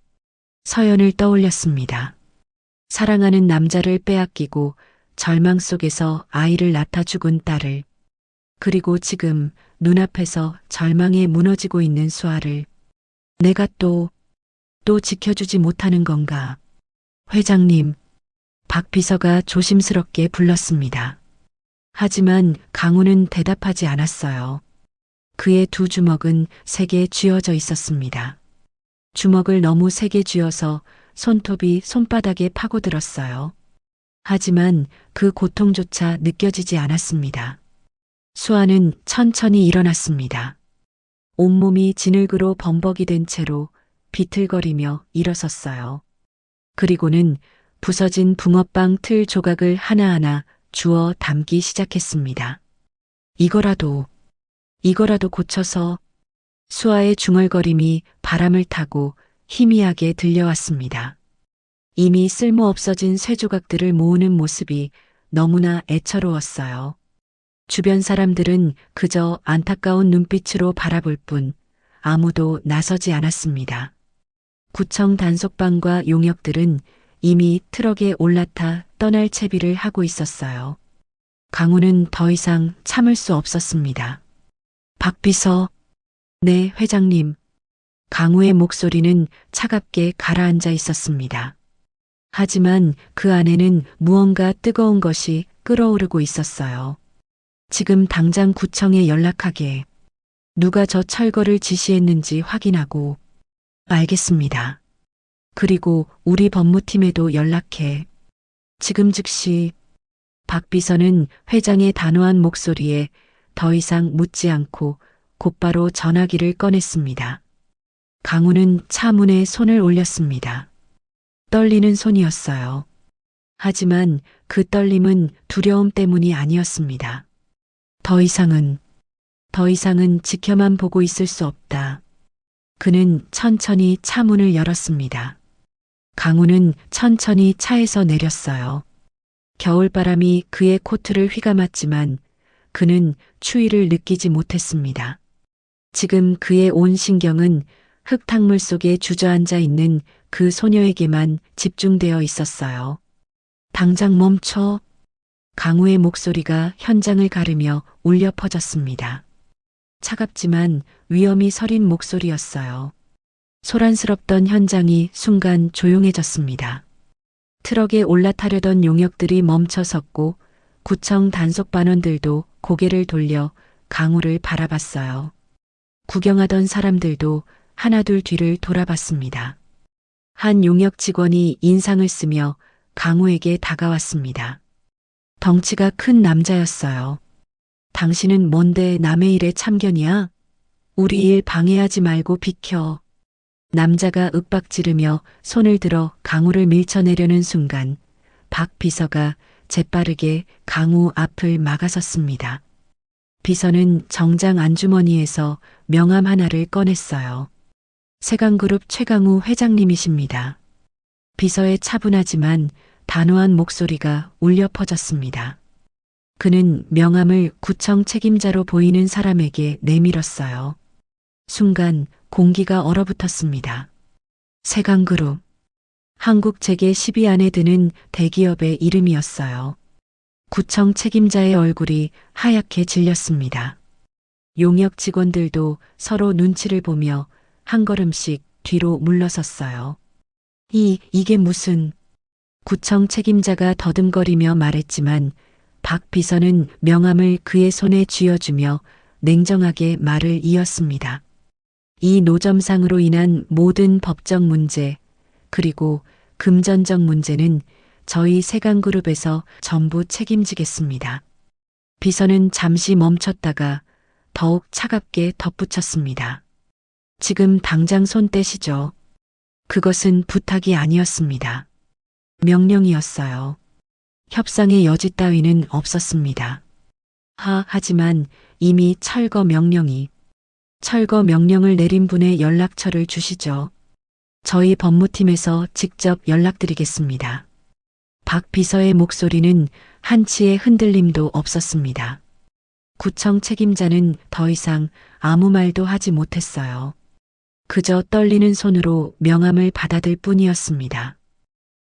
서연을 떠올렸습니다. 사랑하는 남자를 빼앗기고 절망 속에서 아이를 낳다 죽은 딸을, 그리고 지금 눈앞에서 절망에 무너지고 있는 수아를 내가 또 지켜주지 못하는 건가. 회장님, 박 비서가 조심스럽게 불렀습니다. 하지만 강우는 대답하지 않았어요. 그의 두 주먹은 세게 쥐어져 있었습니다. 주먹을 너무 세게 쥐어서 손톱이 손바닥에 파고들었어요. 하지만 그 고통조차 느껴지지 않았습니다. 수아는 천천히 일어났습니다. 온몸이 진흙으로 범벅이 된 채로 비틀거리며 일어섰어요. 그리고는 부서진 붕어빵 틀 조각을 하나하나 주워 담기 시작했습니다. 이거라도 고쳐서. 수아의 중얼거림이 바람을 타고 희미하게 들려왔습니다. 이미 쓸모없어진 쇠조각들을 모으는 모습이 너무나 애처로웠어요. 주변 사람들은 그저 안타까운 눈빛으로 바라볼 뿐 아무도 나서지 않았습니다. 구청 단속반과 용역들은 이미 트럭에 올라타 떠날 채비를 하고 있었어요. 강우는 더 이상 참을 수 없었습니다. 박 비서. 네, 회장님. 강우의 목소리는 차갑게 가라앉아 있었습니다. 하지만 그 안에는 무언가 뜨거운 것이 끓어오르고 있었어요. 지금 당장 구청에 연락하게. 누가 저 철거를 지시했는지 확인하고. 알겠습니다. 그리고 우리 법무팀에도 연락해. 지금 즉시. 박 비서는 회장의 단호한 목소리에 더 이상 묻지 않고 곧바로 전화기를 꺼냈습니다. 강우는 차 문에 손을 올렸습니다. 떨리는 손이었어요. 하지만 그 떨림은 두려움 때문이 아니었습니다. 더 이상은 지켜만 보고 있을 수 없다. 그는 천천히 차 문을 열었습니다. 강우는 천천히 차에서 내렸어요. 겨울바람이 그의 코트를 휘감았지만 그는 추위를 느끼지 못했습니다. 지금 그의 온 신경은 흙탕물 속에 주저앉아 있는 그 소녀에게만 집중되어 있었어요. 당장 멈춰. 강우의 목소리가 현장을 가르며 울려 퍼졌습니다. 차갑지만 위험이 서린 목소리였어요. 소란스럽던 현장이 순간 조용해졌습니다. 트럭에 올라타려던 용역들이 멈춰섰고 구청 단속반원들도 고개를 돌려 강우를 바라봤어요. 구경하던 사람들도 하나둘 뒤를 돌아봤습니다. 한 용역 직원이 인상을 쓰며 강우에게 다가왔습니다. 덩치가 큰 남자였어요. 당신은 뭔데 남의 일에 참견이야? 우리 일 방해하지 말고 비켜. 남자가 윽박지르며 손을 들어 강우를 밀쳐내려는 순간 박 비서가 재빠르게 강우 앞을 막아섰습니다. 비서는 정장 안주머니에서 명함 하나를 꺼냈어요. 세강그룹 최강우 회장님이십니다. 비서의 차분하지만 단호한 목소리가 울려 퍼졌습니다. 그는 명함을 구청 책임자로 보이는 사람에게 내밀었어요. 순간 공기가 얼어붙었습니다. 세강그룹. 한국 재계 10위 안에 드는 대기업의 이름이었어요. 구청 책임자의 얼굴이 하얗게 질렸습니다. 용역 직원들도 서로 눈치를 보며 한 걸음씩 뒤로 물러섰어요. 이게 무슨... 구청 책임자가 더듬거리며 말했지만 박 비서는 명함을 그의 손에 쥐어주며 냉정하게 말을 이었습니다. 이 노점상으로 인한 모든 법적 문제 그리고 금전적 문제는 저희 세강그룹에서 전부 책임지겠습니다. 비서는 잠시 멈췄다가 더욱 차갑게 덧붙였습니다. 지금 당장 손 떼시죠. 그것은 부탁이 아니었습니다. 명령이었어요. 협상의 여지 따위는 없었습니다. 하지만 이미 철거 명령을 내린 분의 연락처를 주시죠. 저희 법무팀에서 직접 연락드리겠습니다. 박 비서의 목소리는 한치의 흔들림도 없었습니다. 구청 책임자는 더 이상 아무 말도 하지 못했어요. 그저 떨리는 손으로 명함을 받아들 뿐이었습니다.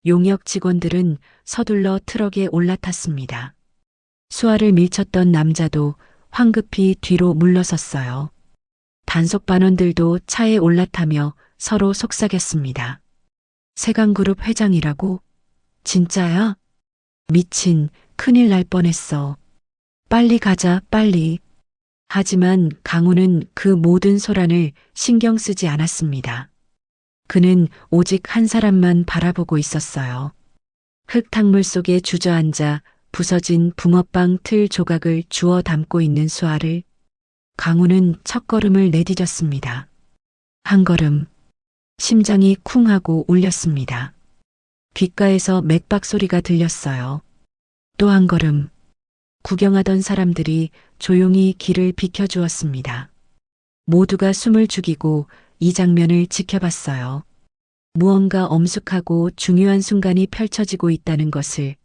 용역 직원들은 서둘러 트럭에 올라탔습니다. 수아를 밀쳤던 남자도 황급히 뒤로 물러섰어요. 단속반원들도 차에 올라타며 서로 속삭였습니다. 세강그룹 회장이라고? 진짜야? 미친, 큰일 날 뻔했어. 빨리 가자, 빨리. 하지만 강우는 그 모든 소란을 신경 쓰지 않았습니다. 그는 오직 한 사람만 바라보고 있었어요. 흙탕물 속에 주저앉아 부서진 붕어빵 틀 조각을 주워 담고 있는 수아를. 강우는 첫걸음을 내디뎠습니다. 한 걸음. 심장이 쿵 하고 울렸습니다. 귓가에서 맥박 소리가 들렸어요. 또 한 걸음. 구경하던 사람들이 조용히 길을 비켜주었습니다. 모두가 숨을 죽이고 이 장면을 지켜봤어요. 무언가 엄숙하고 중요한 순간이 펼쳐지고 있다는 것을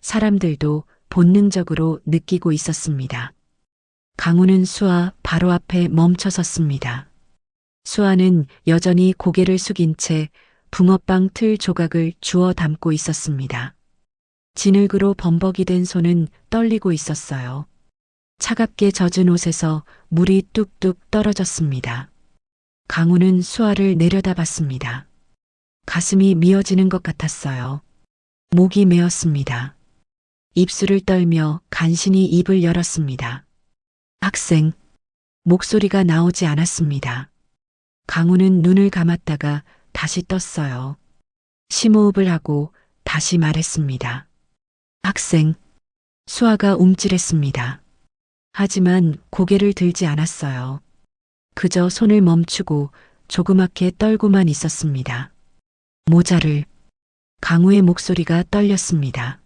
사람들도 본능적으로 느끼고 있었습니다. 강우는 수아 바로 앞에 멈춰 섰습니다. 수아는 여전히 고개를 숙인 채 붕어빵 틀 조각을 주워 담고 있었습니다. 진흙으로 범벅이 된 손은 떨리고 있었어요. 차갑게 젖은 옷에서 물이 뚝뚝 떨어졌습니다. 강우는 수아를 내려다봤습니다. 가슴이 미어지는 것 같았어요. 목이 메었습니다. 입술을 떨며 간신히 입을 열었습니다. 학생. 목소리가 나오지 않았습니다. 강우는 눈을 감았다가 다시 떴어요. 심호흡을 하고 다시 말했습니다. 학생. 수아가 움찔했습니다. 하지만 고개를 들지 않았어요. 그저 손을 멈추고 조그맣게 떨고만 있었습니다. 모자를. 강우의 목소리가 떨렸습니다.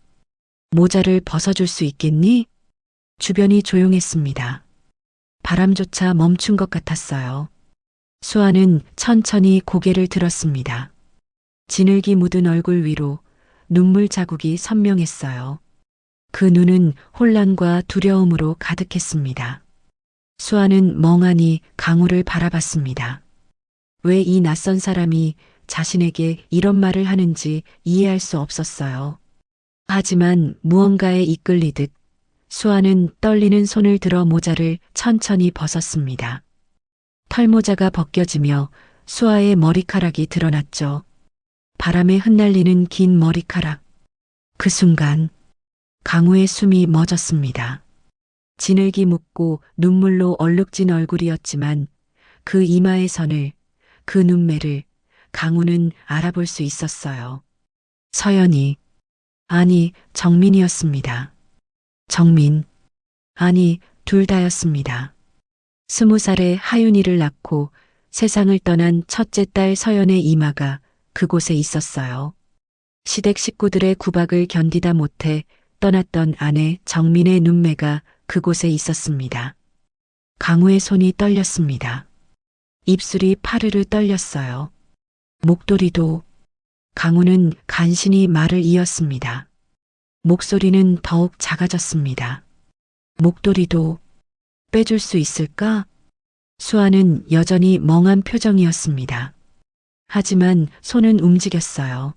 모자를 벗어줄 수 있겠니? 주변이 조용했습니다. 바람조차 멈춘 것 같았어요. 수아는 천천히 고개를 들었습니다. 진흙이 묻은 얼굴 위로 눈물 자국이 선명했어요. 그 눈은 혼란과 두려움으로 가득했습니다. 수아는 멍하니 강우를 바라봤습니다. 왜 이 낯선 사람이 자신에게 이런 말을 하는지 이해할 수 없었어요. 하지만 무언가에 이끌리듯 수아는 떨리는 손을 들어 모자를 천천히 벗었습니다. 털모자가 벗겨지며 수아의 머리카락이 드러났죠. 바람에 흩날리는 긴 머리카락. 그 순간 강우의 숨이 멎었습니다. 진흙이 묻고 눈물로 얼룩진 얼굴이었지만 그 이마의 선을, 그 눈매를 강우는 알아볼 수 있었어요. 서연이, 아니 정민이었습니다. 정민, 아니 둘 다였습니다. 20살에 하윤이를 낳고 세상을 떠난 첫째 딸 서연의 이마가 그곳에 있었어요. 시댁 식구들의 구박을 견디다 못해 떠났던 아내 정민의 눈매가 그곳에 있었습니다. 강우의 손이 떨렸습니다. 입술이 파르르 떨렸어요. 목도리도. 강우는 간신히 말을 이었습니다. 목소리는 더욱 작아졌습니다. 목도리도 빼줄 수 있을까? 수아는 여전히 멍한 표정이었습니다. 하지만 손은 움직였어요.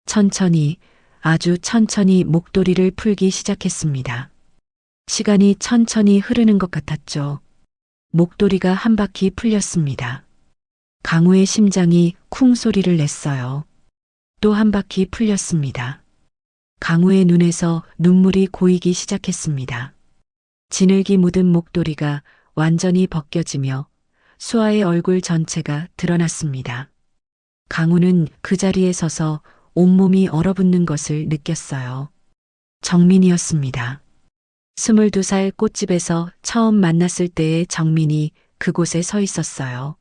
천천히, 아주 천천히 목도리를 풀기 시작했습니다. 시간이 천천히 흐르는 것 같았죠. 목도리가 한 바퀴 풀렸습니다. 강우의 심장이 쿵 소리를 냈어요. 또 한 바퀴 풀렸습니다. 강우의 눈에서 눈물이 고이기 시작했습니다. 진흙이 묻은 목도리가 완전히 벗겨지며 수아의 얼굴 전체가 드러났습니다. 강우는 그 자리에 서서 온몸이 얼어붙는 것을 느꼈어요. 정민이었습니다. 22살 꽃집에서 처음 만났을 때의 정민이 그곳에 서 있었어요.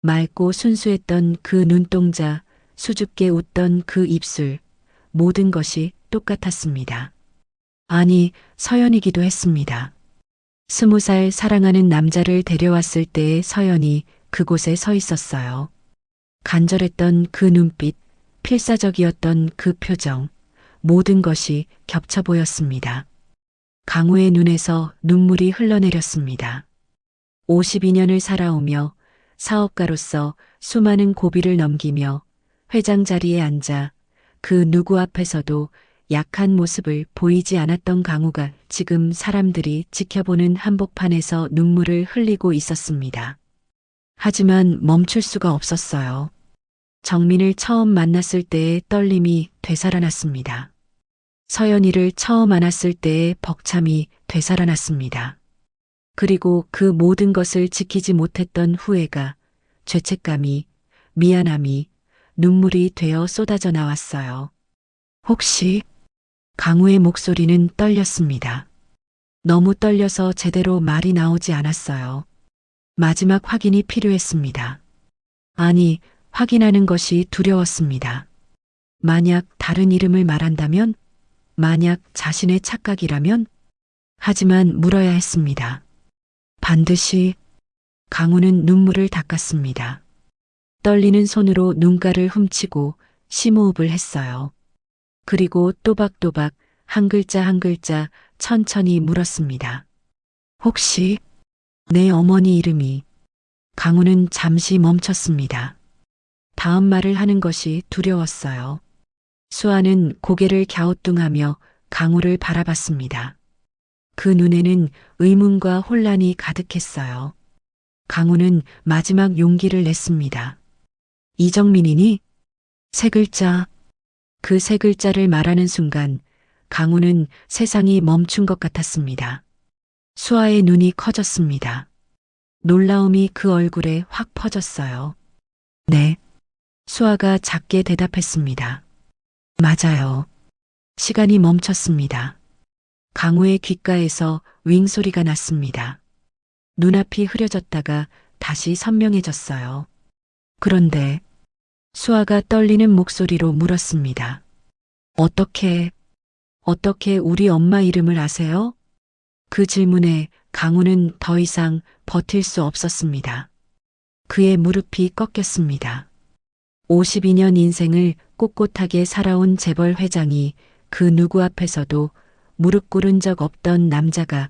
맑고 순수했던 그 눈동자, 수줍게 웃던 그 입술, 모든 것이 똑같았습니다. 아니, 서연이기도 했습니다. 20살 사랑하는 남자를 데려왔을 때의 서연이 그곳에 서 있었어요. 간절했던 그 눈빛, 필사적이었던 그 표정, 모든 것이 겹쳐 보였습니다. 강우의 눈에서 눈물이 흘러내렸습니다. 52년을 살아오며 사업가로서 수많은 고비를 넘기며 회장 자리에 앉아 그 누구 앞에서도 약한 모습을 보이지 않았던 강우가 지금 사람들이 지켜보는 한복판에서 눈물을 흘리고 있었습니다. 하지만 멈출 수가 없었어요. 정민을 처음 만났을 때의 떨림이 되살아났습니다. 서연이를 처음 안았을 때의 벅참이 되살아났습니다. 그리고 그 모든 것을 지키지 못했던 후회가, 죄책감이, 미안함이, 눈물이 되어 쏟아져 나왔어요. 혹시 강우의 목소리는 떨렸습니다. 너무 떨려서 제대로 말이 나오지 않았어요. 마지막 확인이 필요했습니다. 아니, 확인하는 것이 두려웠습니다. 만약 다른 이름을 말한다면? 만약 자신의 착각이라면? 하지만 물어야 했습니다. 반드시. 강우는 눈물을 닦았습니다. 떨리는 손으로 눈가를 훔치고 심호흡을 했어요. 그리고 또박또박 한 글자 한 글자 천천히 물었습니다. 혹시 내 어머니 이름이. 강우는 잠시 멈췄습니다. 다음 말을 하는 것이 두려웠어요. 수아는 고개를 갸우뚱하며 강우를 바라봤습니다. 그 눈에는 의문과 혼란이 가득했어요. 강우는 마지막 용기를 냈습니다. 이정민이니? 세 글자. 그 세 글자를 말하는 순간 강우는 세상이 멈춘 것 같았습니다. 수아의 눈이 커졌습니다. 놀라움이 그 얼굴에 확 퍼졌어요. 네. 수아가 작게 대답했습니다. 맞아요. 시간이 멈췄습니다. 강우의 귓가에서 윙 소리가 났습니다. 눈앞이 흐려졌다가 다시 선명해졌어요. 그런데 수아가 떨리는 목소리로 물었습니다. 어떻게 우리 엄마 이름을 아세요? 그 질문에 강우는 더 이상 버틸 수 없었습니다. 그의 무릎이 꺾였습니다. 52년 인생을 꼿꼿하게 살아온 재벌 회장이 그 누구 앞에서도 무릎 꿇은 적 없던 남자가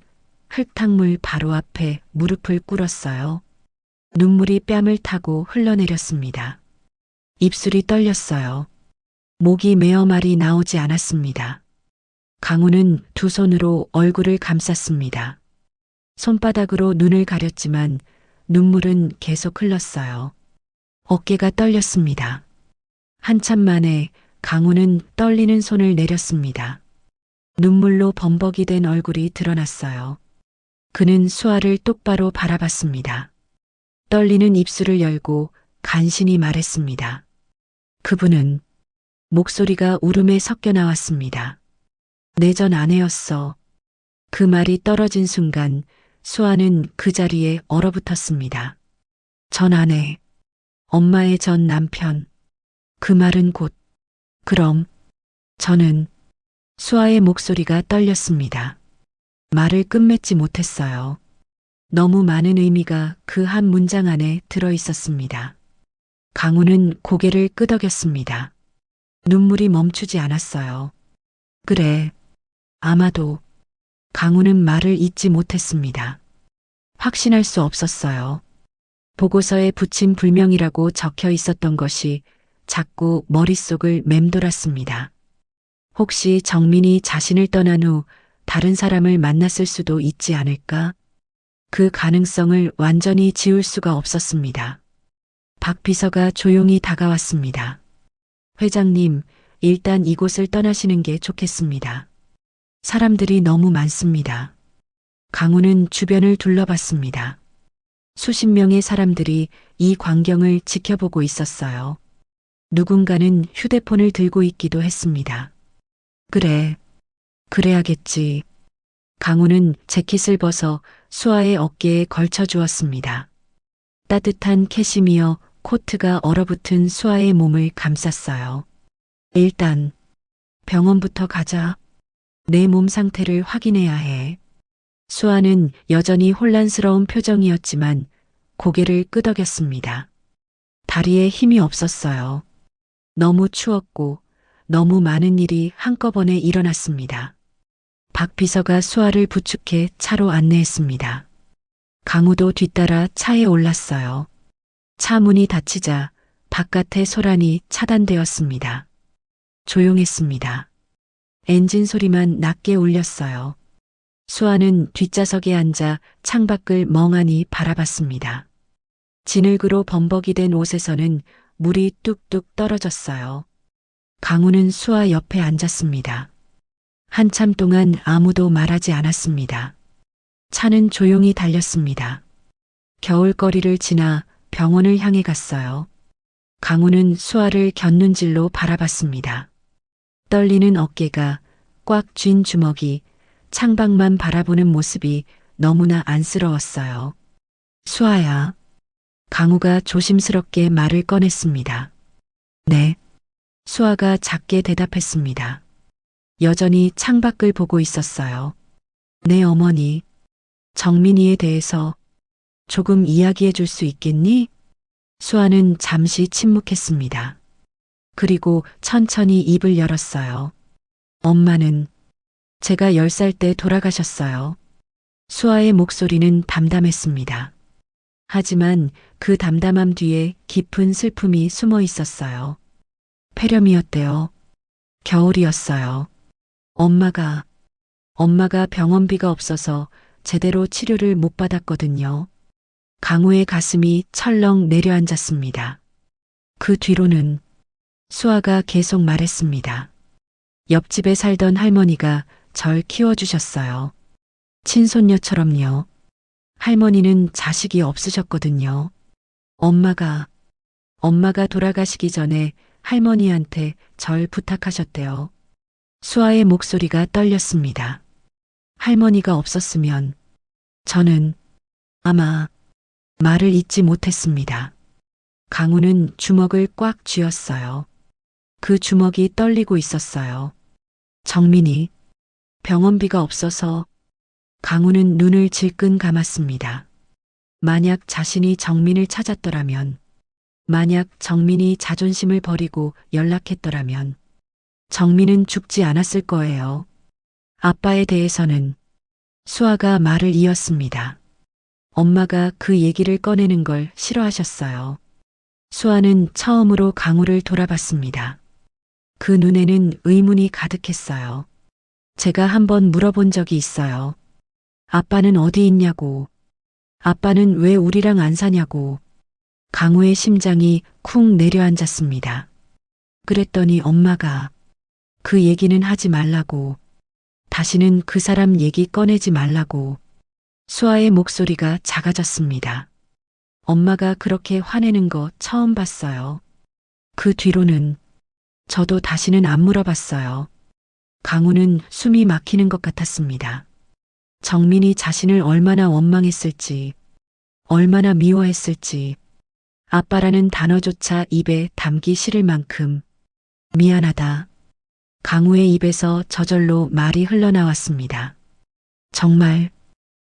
흙탕물 바로 앞에 무릎을 꿇었어요. 눈물이 뺨을 타고 흘러내렸습니다. 입술이 떨렸어요. 목이 메어 말이 나오지 않았습니다. 강우는 두 손으로 얼굴을 감쌌습니다. 손바닥으로 눈을 가렸지만 눈물은 계속 흘렀어요. 어깨가 떨렸습니다. 한참 만에 강우는 떨리는 손을 내렸습니다. 눈물로 범벅이 된 얼굴이 드러났어요. 그는 수아를 똑바로 바라봤습니다. 떨리는 입술을 열고 간신히 말했습니다. 그분은 목소리가 울음에 섞여 나왔습니다. 내 전 아내였어. 그 말이 떨어진 순간 수아는 그 자리에 얼어붙었습니다. 전 아내, 엄마의 전 남편. 그 말은 곧, 그럼, 저는 수아의 목소리가 떨렸습니다. 말을 끝맺지 못했어요. 너무 많은 의미가 그 한 문장 안에 들어 있었습니다. 강우는 고개를 끄덕였습니다. 눈물이 멈추지 않았어요. 그래, 아마도 강우는 말을 잇지 못했습니다. 확신할 수 없었어요. 보고서에 붙인 불명이라고 적혀 있었던 것이 자꾸 머릿속을 맴돌았습니다. 혹시 정민이 자신을 떠난 후 다른 사람을 만났을 수도 있지 않을까? 그 가능성을 완전히 지울 수가 없었습니다. 박 비서가 조용히 다가왔습니다. 회장님, 일단 이곳을 떠나시는 게 좋겠습니다. 사람들이 너무 많습니다. 강우는 주변을 둘러봤습니다. 수십 명의 사람들이 이 광경을 지켜보고 있었어요. 누군가는 휴대폰을 들고 있기도 했습니다. 그래, 그래야겠지. 강우는 재킷을 벗어 수아의 어깨에 걸쳐 주었습니다. 따뜻한 캐시미어 코트가 얼어붙은 수아의 몸을 감쌌어요. 일단 병원부터 가자. 내 몸 상태를 확인해야 해. 수아는 여전히 혼란스러운 표정이었지만 고개를 끄덕였습니다. 다리에 힘이 없었어요. 너무 추웠고 너무 많은 일이 한꺼번에 일어났습니다. 박 비서가 수아를 부축해 차로 안내했습니다. 강우도 뒤따라 차에 올랐어요. 차 문이 닫히자 바깥의 소란이 차단되었습니다. 조용했습니다. 엔진 소리만 낮게 울렸어요. 수아는 뒷좌석에 앉아 창밖을 멍하니 바라봤습니다. 진흙으로 범벅이 된 옷에서는 물이 뚝뚝 떨어졌어요. 강우는 수아 옆에 앉았습니다. 한참 동안 아무도 말하지 않았습니다. 차는 조용히 달렸습니다. 겨울거리를 지나 병원을 향해 갔어요. 강우는 수아를 곁눈질로 바라봤습니다. 떨리는 어깨가 꽉 쥔 주먹이 창밖만 바라보는 모습이 너무나 안쓰러웠어요. 수아야. 강우가 조심스럽게 말을 꺼냈습니다. 네. 수아가 작게 대답했습니다. 여전히 창밖을 보고 있었어요. 내 어머니, 정민이에 대해서 조금 이야기해 줄 수 있겠니? 수아는 잠시 침묵했습니다. 그리고 천천히 입을 열었어요. 엄마는 제가 10살 때 돌아가셨어요. 수아의 목소리는 담담했습니다. 하지만 그 담담함 뒤에 깊은 슬픔이 숨어 있었어요. 폐렴이었대요. 겨울이었어요. 엄마가 병원비가 없어서 제대로 치료를 못 받았거든요. 강우의 가슴이 철렁 내려앉았습니다. 그 뒤로는 수아가 계속 말했습니다. 옆집에 살던 할머니가 절 키워주셨어요. 친손녀처럼요. 할머니는 자식이 없으셨거든요. 엄마가 돌아가시기 전에 할머니한테 절 부탁하셨대요. 수아의 목소리가 떨렸습니다. 할머니가 없었으면 저는 아마 말을 잇지 못했습니다. 강우는 주먹을 꽉 쥐었어요. 그 주먹이 떨리고 있었어요. 정민이 병원비가 없어서 강우는 눈을 질끈 감았습니다. 만약 자신이 정민을 찾았더라면, 만약 정민이 자존심을 버리고 연락했더라면 정민은 죽지 않았을 거예요. 아빠에 대해서는 수아가 말을 이었습니다. 엄마가 그 얘기를 꺼내는 걸 싫어하셨어요. 수아는 처음으로 강우를 돌아봤습니다. 그 눈에는 의문이 가득했어요. 제가 한번 물어본 적이 있어요. 아빠는 어디 있냐고. 아빠는 왜 우리랑 안 사냐고. 강우의 심장이 쿵 내려앉았습니다. 그랬더니 엄마가 그 얘기는 하지 말라고. 다시는 그 사람 얘기 꺼내지 말라고. 수아의 목소리가 작아졌습니다. 엄마가 그렇게 화내는 거 처음 봤어요. 그 뒤로는 저도 다시는 안 물어봤어요. 강우는 숨이 막히는 것 같았습니다. 정민이 자신을 얼마나 원망했을지, 얼마나 미워했을지, 아빠라는 단어조차 입에 담기 싫을 만큼 미안하다. 강우의 입에서 저절로 말이 흘러나왔습니다. 정말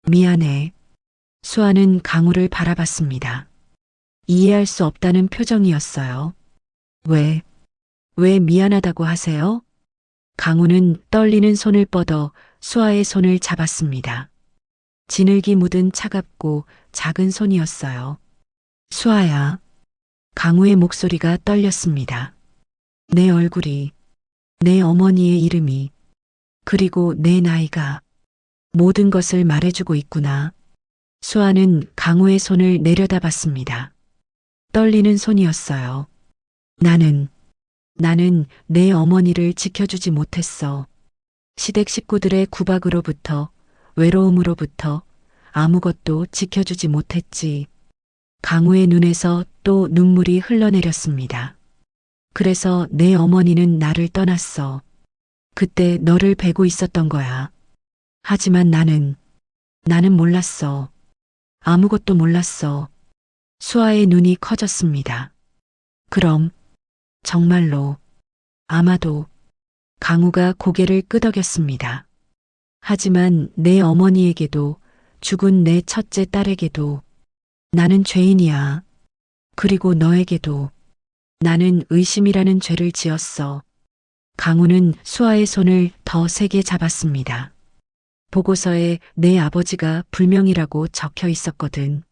미안해. 수아는 강우를 바라봤습니다. 이해할 수 없다는 표정이었어요. 왜 미안하다고 하세요? 강우는 떨리는 손을 뻗어 수아의 손을 잡았습니다. 진흙이 묻은 차갑고 작은 손이었어요. 수아야. 강우의 목소리가 떨렸습니다. 내 얼굴이, 내 어머니의 이름이, 그리고 내 나이가 모든 것을 말해주고 있구나. 수아는 강우의 손을 내려다봤습니다. 떨리는 손이었어요. 나는 내 어머니를 지켜주지 못했어. 시댁 식구들의 구박으로부터, 외로움으로부터 아무것도 지켜주지 못했지. 강우의 눈에서 또 눈물이 흘러내렸습니다. 그래서 내 어머니는 나를 떠났어. 그때 너를 베고 있었던 거야. 하지만 나는 몰랐어. 아무것도 몰랐어. 수아의 눈이 커졌습니다. 그럼 정말로 아마도 강우가 고개를 끄덕였습니다. 하지만 내 어머니에게도 죽은 내 첫째 딸에게도 나는 죄인이야. 그리고 너에게도 나는 의심이라는 죄를 지었어. 강우는 수아의 손을 더 세게 잡았습니다. 보고서에 내 아버지가 불명이라고 적혀 있었거든.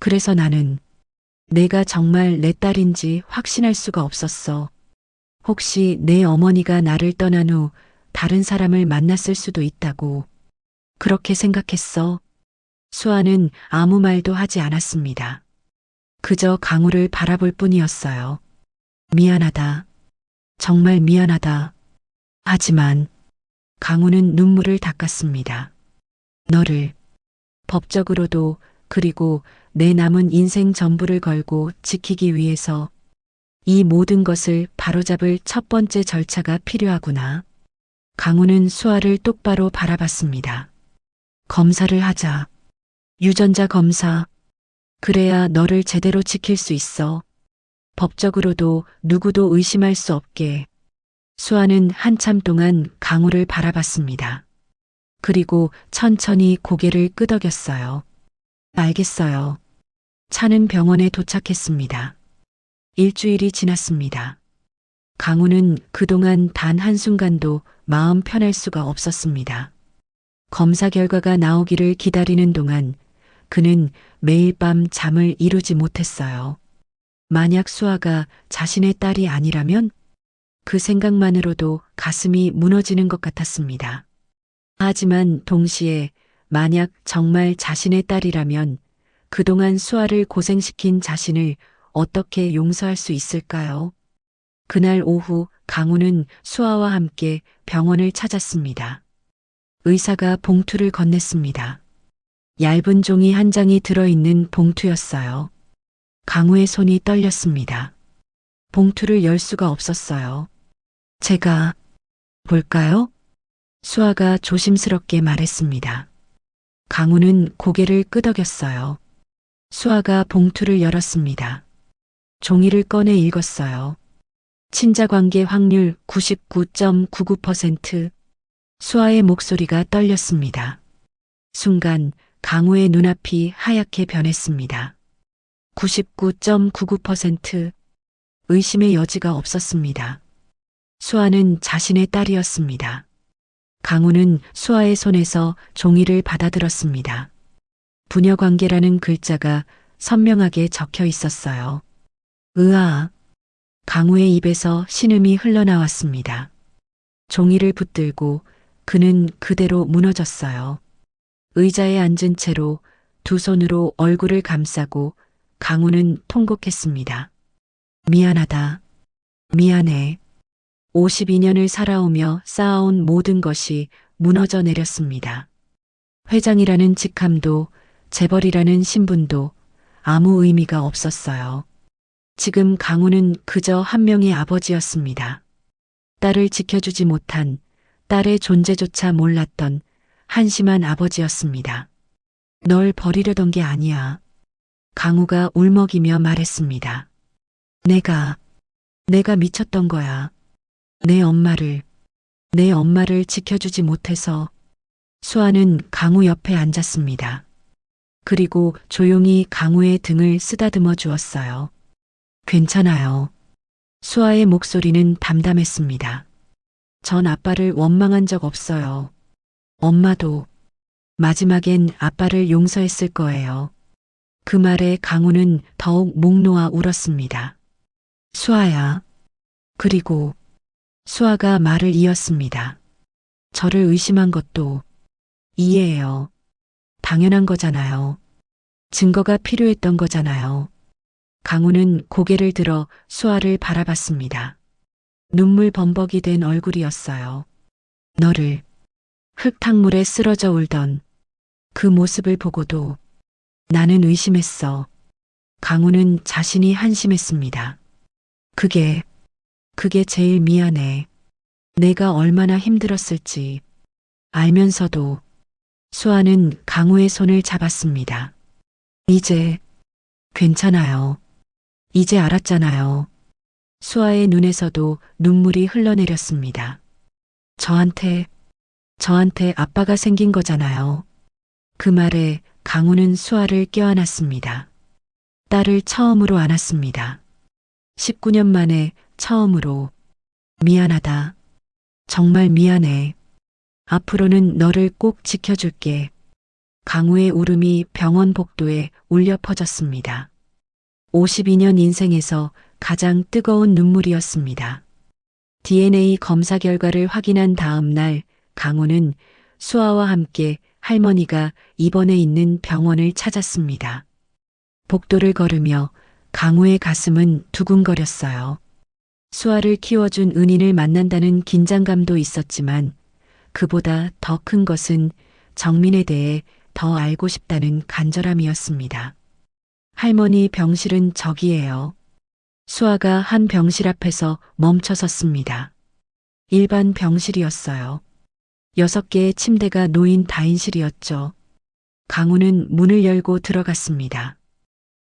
그래서 나는 내가 정말 내 딸인지 확신할 수가 없었어. 혹시 내 어머니가 나를 떠난 후 다른 사람을 만났을 수도 있다고. 그렇게 생각했어. 수아는 아무 말도 하지 않았습니다. 그저 강우를 바라볼 뿐이었어요. 미안하다. 정말 미안하다. 하지만 강우는 눈물을 닦았습니다. 너를 법적으로도 그리고 내 남은 인생 전부를 걸고 지키기 위해서 이 모든 것을 바로잡을 첫 번째 절차가 필요하구나. 강우는 수아를 똑바로 바라봤습니다. 검사를 하자. 유전자 검사. 그래야 너를 제대로 지킬 수 있어. 법적으로도 누구도 의심할 수 없게. 수아는 한참 동안 강우를 바라봤습니다. 그리고 천천히 고개를 끄덕였어요. 알겠어요. 차는 병원에 도착했습니다. 일주일이 지났습니다. 강우는 그동안 단 한순간도 마음 편할 수가 없었습니다. 검사 결과가 나오기를 기다리는 동안 그는 매일 밤 잠을 이루지 못했어요. 만약 수아가 자신의 딸이 아니라면 그 생각만으로도 가슴이 무너지는 것 같았습니다. 하지만 동시에 만약 정말 자신의 딸이라면 그동안 수아를 고생시킨 자신을 어떻게 용서할 수 있을까요? 그날 오후 강우는 수아와 함께 병원을 찾았습니다. 의사가 봉투를 건넸습니다. 얇은 종이 한 장이 들어있는 봉투였어요. 강우의 손이 떨렸습니다. 봉투를 열 수가 없었어요. 제가 볼까요? 수아가 조심스럽게 말했습니다. 강우는 고개를 끄덕였어요. 수아가 봉투를 열었습니다. 종이를 꺼내 읽었어요. 친자관계 확률 99.99%. 수아의 목소리가 떨렸습니다. 순간 강우의 눈앞이 하얗게 변했습니다. 99.99%. 의심의 여지가 없었습니다. 수아는 자신의 딸이었습니다. 강우는 수아의 손에서 종이를 받아들었습니다. 부녀관계라는 글자가 선명하게 적혀 있었어요. 으아. 강우의 입에서 신음이 흘러나왔습니다. 종이를 붙들고 그는 그대로 무너졌어요. 의자에 앉은 채로 두 손으로 얼굴을 감싸고 강우는 통곡했습니다. 미안하다. 미안해. 52년을 살아오며 쌓아온 모든 것이 무너져 내렸습니다. 회장이라는 직함도 재벌이라는 신분도 아무 의미가 없었어요. 지금 강우는 그저 한 명의 아버지였습니다. 딸을 지켜주지 못한, 딸의 존재조차 몰랐던 한심한 아버지였습니다. 널 버리려던 게 아니야. 강우가 울먹이며 말했습니다. 내가 미쳤던 거야. 내 엄마를 지켜주지 못해서. 수아는 강우 옆에 앉았습니다. 그리고 조용히 강우의 등을 쓰다듬어 주었어요. 괜찮아요. 수아의 목소리는 담담했습니다. 전 아빠를 원망한 적 없어요. 엄마도 마지막엔 아빠를 용서했을 거예요. 그 말에 강우는 더욱 목 놓아 울었습니다. 수아야. 그리고 수아가 말을 이었습니다. 저를 의심한 것도 이해해요. 당연한 거잖아요. 증거가 필요했던 거잖아요. 강우는 고개를 들어 수아를 바라봤습니다. 눈물 범벅이 된 얼굴이었어요. 너를 흙탕물에 쓰러져 울던 그 모습을 보고도 나는 의심했어. 강우는 자신이 한심했습니다. 그게 제일 미안해. 내가 얼마나 힘들었을지 알면서도. 수아는 강우의 손을 잡았습니다. 이제 괜찮아요. 이제 알았잖아요. 수아의 눈에서도 눈물이 흘러내렸습니다. 저한테 아빠가 생긴 거잖아요. 그 말에 강우는 수아를 껴안았습니다. 딸을 처음으로 안았습니다. 19년 만에 처음으로. 미안하다. 정말 미안해. 앞으로는 너를 꼭 지켜줄게. 강우의 울음이 병원 복도에 울려 퍼졌습니다. 52년 인생에서 가장 뜨거운 눈물이었습니다. DNA 검사 결과를 확인한 다음 날 강우는 수아와 함께 할머니가 입원해 있는 병원을 찾았습니다. 복도를 걸으며 강우의 가슴은 두근거렸어요. 수아를 키워준 은인을 만난다는 긴장감도 있었지만 그보다 더 큰 것은 정민에 대해 더 알고 싶다는 간절함이었습니다. 할머니 병실은 저기예요. 수아가 한 병실 앞에서 멈춰 섰습니다. 일반 병실이었어요. 6개의 침대가 놓인 다인실이었죠. 강우는 문을 열고 들어갔습니다.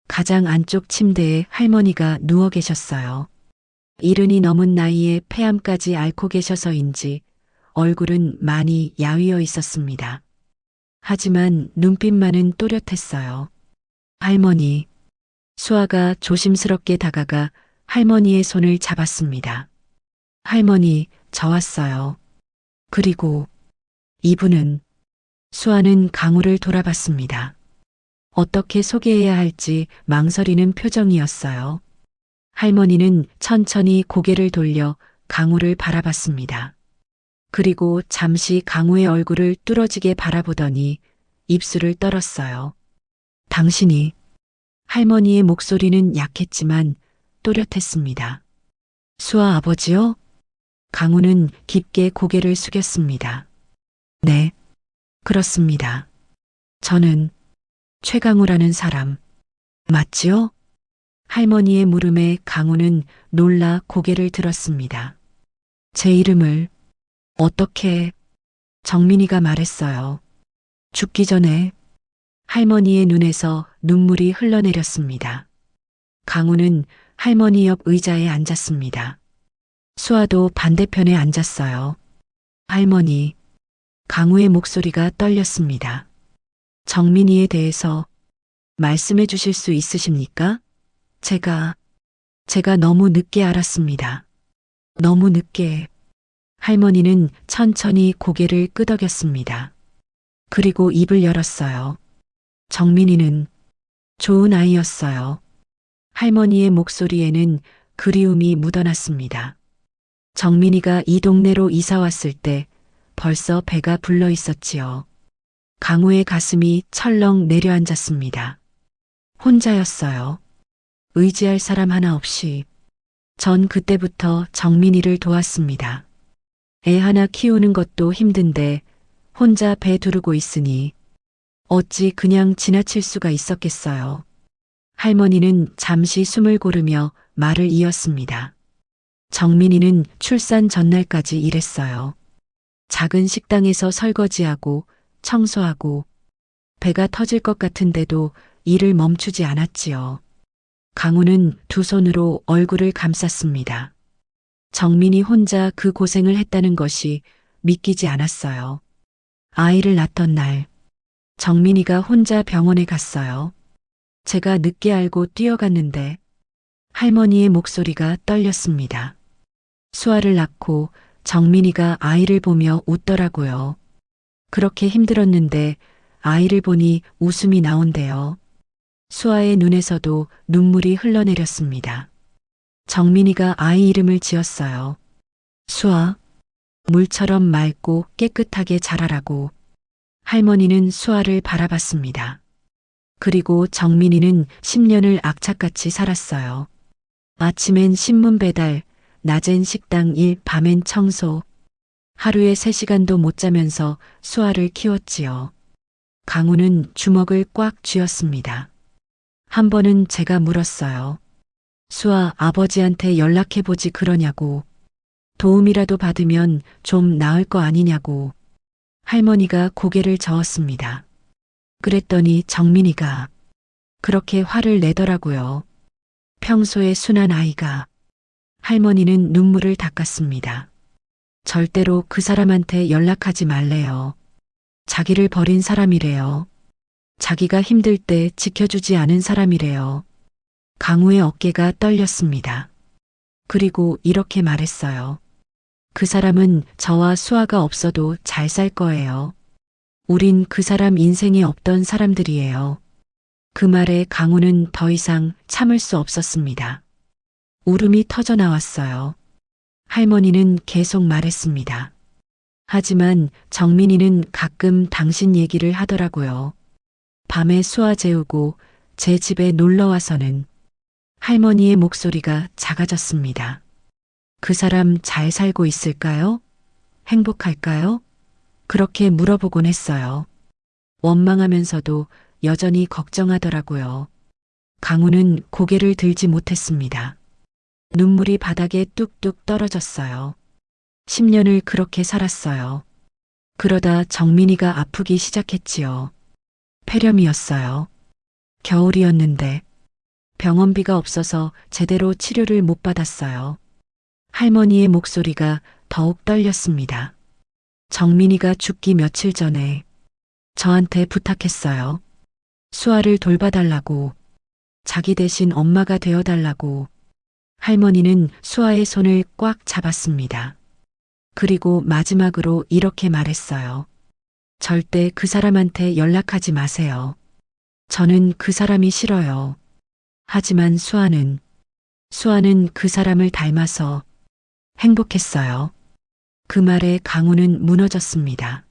가장 안쪽 침대에 할머니가 누워 계셨어요. 70이 넘은 나이에 폐암까지 앓고 계셔서인지 얼굴은 많이 야위어 있었습니다. 하지만 눈빛만은 또렷했어요. 할머니. 수아가 조심스럽게 다가가 할머니의 손을 잡았습니다. 할머니, 저 왔어요. 그리고 이분은. 수아는 강우를 돌아봤습니다. 어떻게 소개해야 할지 망설이는 표정이었어요. 할머니는 천천히 고개를 돌려 강우를 바라봤습니다. 그리고 잠시 강우의 얼굴을 뚫어지게 바라보더니 입술을 떨었어요. 당신이. 할머니의 목소리는 약했지만 또렷했습니다. 수아 아버지요? 강우는 깊게 고개를 숙였습니다. 네, 그렇습니다. 저는 최강우라는 사람, 맞지요? 할머니의 물음에 강우는 놀라 고개를 들었습니다. 제 이름을 어떻게 정민이가 말했어요. 죽기 전에 할머니의 눈에서 눈물이 흘러내렸습니다. 강우는 할머니 옆 의자에 앉았습니다. 수아도 반대편에 앉았어요. 할머니, 강우의 목소리가 떨렸습니다. 정민이에 대해서 말씀해 주실 수 있으십니까? 제가 너무 늦게 알았습니다. 너무 늦게. 할머니는 천천히 고개를 끄덕였습니다. 그리고 입을 열었어요. 정민이는 좋은 아이였어요. 할머니의 목소리에는 그리움이 묻어났습니다. 정민이가 이 동네로 이사 왔을 때 벌써 배가 불러 있었지요. 강우의 가슴이 철렁 내려앉았습니다. 혼자였어요. 의지할 사람 하나 없이. 전 그때부터 정민이를 도왔습니다. 애 하나 키우는 것도 힘든데 혼자 배 두르고 있으니 어찌 그냥 지나칠 수가 있었겠어요. 할머니는 잠시 숨을 고르며 말을 이었습니다. 정민이는 출산 전날까지 일했어요. 작은 식당에서 설거지하고 청소하고 배가 터질 것 같은데도 일을 멈추지 않았지요. 강우는 두 손으로 얼굴을 감쌌습니다. 정민이 혼자 그 고생을 했다는 것이 믿기지 않았어요. 아이를 낳던 날, 정민이가 혼자 병원에 갔어요. 제가 늦게 알고 뛰어갔는데 할머니의 목소리가 떨렸습니다. 수아를 낳고 정민이가 아이를 보며 웃더라고요. 그렇게 힘들었는데 아이를 보니 웃음이 나온대요. 수아의 눈에서도 눈물이 흘러내렸습니다. 정민이가 아이 이름을 지었어요. 수아, 물처럼 맑고 깨끗하게 자라라고. 할머니는 수아를 바라봤습니다. 그리고 정민이는 10년을 악착같이 살았어요. 아침엔 신문 배달, 낮엔 식당 일, 밤엔 청소. 하루에 3시간도 못 자면서 수아를 키웠지요. 강우는 주먹을 꽉 쥐었습니다. 한 번은 제가 물었어요. 수아, 아버지한테 연락해보지 그러냐고. 도움이라도 받으면 좀 나을 거 아니냐고. 할머니가 고개를 저었습니다. 그랬더니 정민이가 그렇게 화를 내더라고요. 평소에 순한 아이가. 할머니는 눈물을 닦았습니다. 절대로 그 사람한테 연락하지 말래요. 자기를 버린 사람이래요. 자기가 힘들 때 지켜주지 않은 사람이래요. 강우의 어깨가 떨렸습니다. 그리고 이렇게 말했어요. 그 사람은 저와 수아가 없어도 잘 살 거예요. 우린 그 사람 인생에 없던 사람들이에요. 그 말에 강우는 더 이상 참을 수 없었습니다. 울음이 터져 나왔어요. 할머니는 계속 말했습니다. 하지만 정민이는 가끔 당신 얘기를 하더라고요. 밤에 수아 재우고 제 집에 놀러 와서는. 할머니의 목소리가 작아졌습니다. 그 사람 잘 살고 있을까요? 행복할까요? 그렇게 물어보곤 했어요. 원망하면서도 여전히 걱정하더라고요. 강우는 고개를 들지 못했습니다. 눈물이 바닥에 뚝뚝 떨어졌어요. 10년을 그렇게 살았어요. 그러다 정민이가 아프기 시작했지요. 폐렴이었어요. 겨울이었는데 병원비가 없어서 제대로 치료를 못 받았어요. 할머니의 목소리가 더욱 떨렸습니다. 정민이가 죽기 며칠 전에 저한테 부탁했어요. 수아를 돌봐달라고, 자기 대신 엄마가 되어달라고. 할머니는 수아의 손을 꽉 잡았습니다. 그리고 마지막으로 이렇게 말했어요. 절대 그 사람한테 연락하지 마세요. 저는 그 사람이 싫어요. 하지만 수아는 그 사람을 닮아서 행복했어요. 그 말에 강우는 무너졌습니다.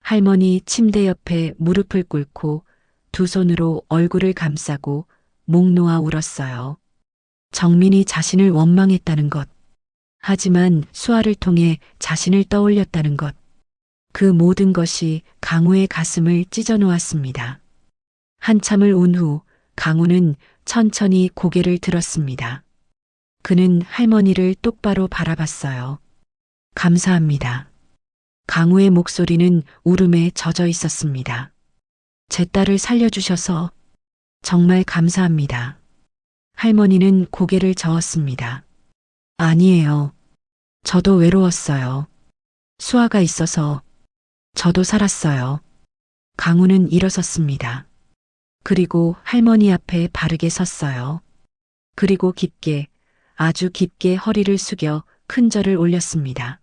할머니 침대 옆에 무릎을 꿇고 두 손으로 얼굴을 감싸고 목 놓아 울었어요. 정민이 자신을 원망했다는 것, 하지만 수아를 통해 자신을 떠올렸다는 것. 그 모든 것이 강우의 가슴을 찢어 놓았습니다. 한참을 온 후 강우는 천천히 고개를 들었습니다. 그는 할머니를 똑바로 바라봤어요. 감사합니다. 강우의 목소리는 울음에 젖어 있었습니다. 제 딸을 살려주셔서 정말 감사합니다. 할머니는 고개를 저었습니다. 아니에요. 저도 외로웠어요. 수아가 있어서 저도 살았어요. 강우는 일어섰습니다. 그리고 할머니 앞에 바르게 섰어요. 그리고 깊게, 아주 깊게 허리를 숙여 큰 절을 올렸습니다.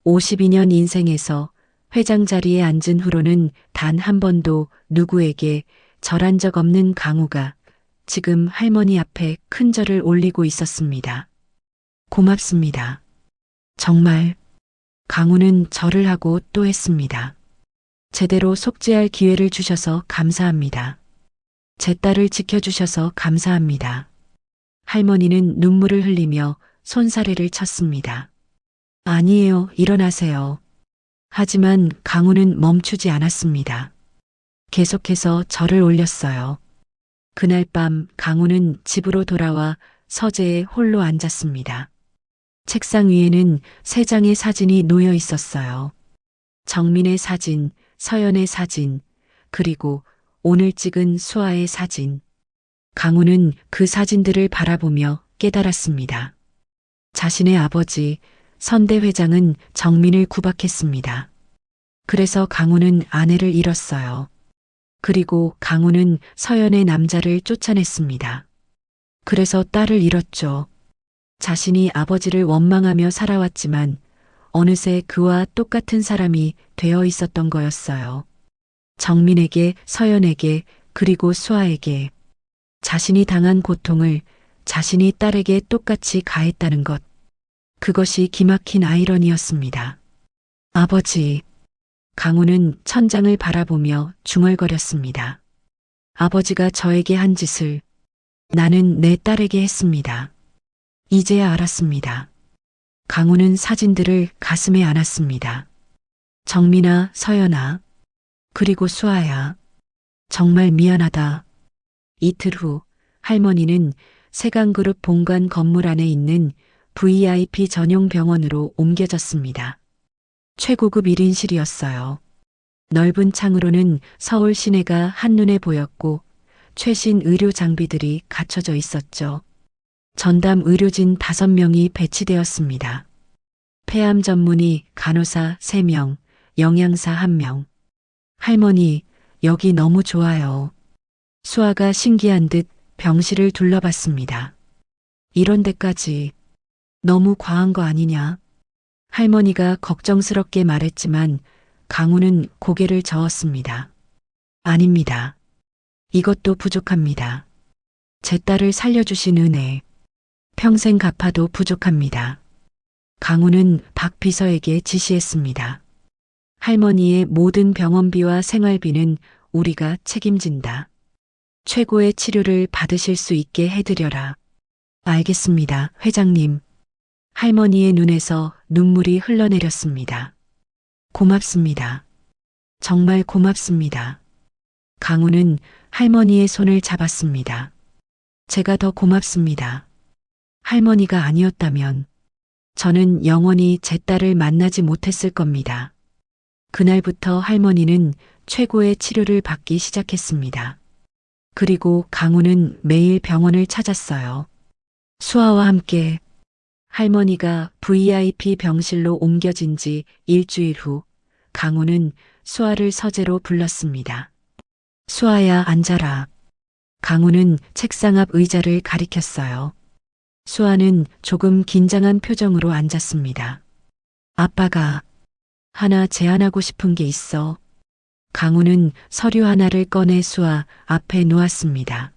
52년 인생에서 회장 자리에 앉은 후로는 단 한 번도 누구에게 절한 적 없는 강우가 지금 할머니 앞에 큰 절을 올리고 있었습니다. 고맙습니다. 정말. 강우는 절을 하고 또 했습니다. 제대로 속죄할 기회를 주셔서 감사합니다. 제 딸을 지켜주셔서 감사합니다. 할머니는 눈물을 흘리며 손사래를 쳤습니다. 아니에요, 일어나세요. 하지만 강우는 멈추지 않았습니다. 계속해서 절을 올렸어요. 그날 밤 강우는 집으로 돌아와 서재에 홀로 앉았습니다. 책상 위에는 세 장의 사진이 놓여 있었어요. 정민의 사진, 서연의 사진, 그리고 오늘 찍은 수아의 사진. 강우는 그 사진들을 바라보며 깨달았습니다. 자신의 아버지, 선대 회장은 정민을 구박했습니다. 그래서 강우는 아내를 잃었어요. 그리고 강우는 서연의 남자를 쫓아냈습니다. 그래서 딸을 잃었죠. 자신이 아버지를 원망하며 살아왔지만 어느새 그와 똑같은 사람이 되어 있었던 거였어요. 정민에게, 서연에게, 그리고 수아에게 자신이 당한 고통을 자신이 딸에게 똑같이 가했다는 것. 그것이 기막힌 아이러니였습니다. 아버지. 강우는 천장을 바라보며 중얼거렸습니다. 아버지가 저에게 한 짓을 나는 내 딸에게 했습니다. 이제야 알았습니다. 강우는 사진들을 가슴에 안았습니다. 정민아, 서연아, 그리고 수아야. 정말 미안하다. 이틀 후 할머니는 세강그룹 본관 건물 안에 있는 VIP 전용 병원으로 옮겨졌습니다. 최고급 1인실이었어요. 넓은 창으로는 서울 시내가 한눈에 보였고 최신 의료 장비들이 갖춰져 있었죠. 전담 의료진 5명이 배치되었습니다. 폐암 전문의 간호사 3명, 영양사 1명. 할머니, 여기 너무 좋아요. 수아가 신기한 듯 병실을 둘러봤습니다. 이런 데까지 너무 과한 거 아니냐? 할머니가 걱정스럽게 말했지만 강우는 고개를 저었습니다. 아닙니다. 이것도 부족합니다. 제 딸을 살려주신 은혜. 평생 갚아도 부족합니다. 강우는 박 비서에게 지시했습니다. 할머니의 모든 병원비와 생활비는 우리가 책임진다. 최고의 치료를 받으실 수 있게 해드려라. 알겠습니다, 회장님. 할머니의 눈에서 눈물이 흘러내렸습니다. 고맙습니다. 정말 고맙습니다. 강우는 할머니의 손을 잡았습니다. 제가 더 고맙습니다. 할머니가 아니었다면 저는 영원히 제 딸을 만나지 못했을 겁니다. 그날부터 할머니는 최고의 치료를 받기 시작했습니다. 그리고 강우는 매일 병원을 찾았어요. 수아와 함께 할머니가 VIP 병실로 옮겨진 지 일주일 후 강우는 수아를 서재로 불렀습니다. 수아야, 앉아라. 강우는 책상 앞 의자를 가리켰어요. 수아는 조금 긴장한 표정으로 앉았습니다. 아빠가 하나 제안하고 싶은 게 있어. 강우는 서류 하나를 꺼내 수아 앞에 놓았습니다.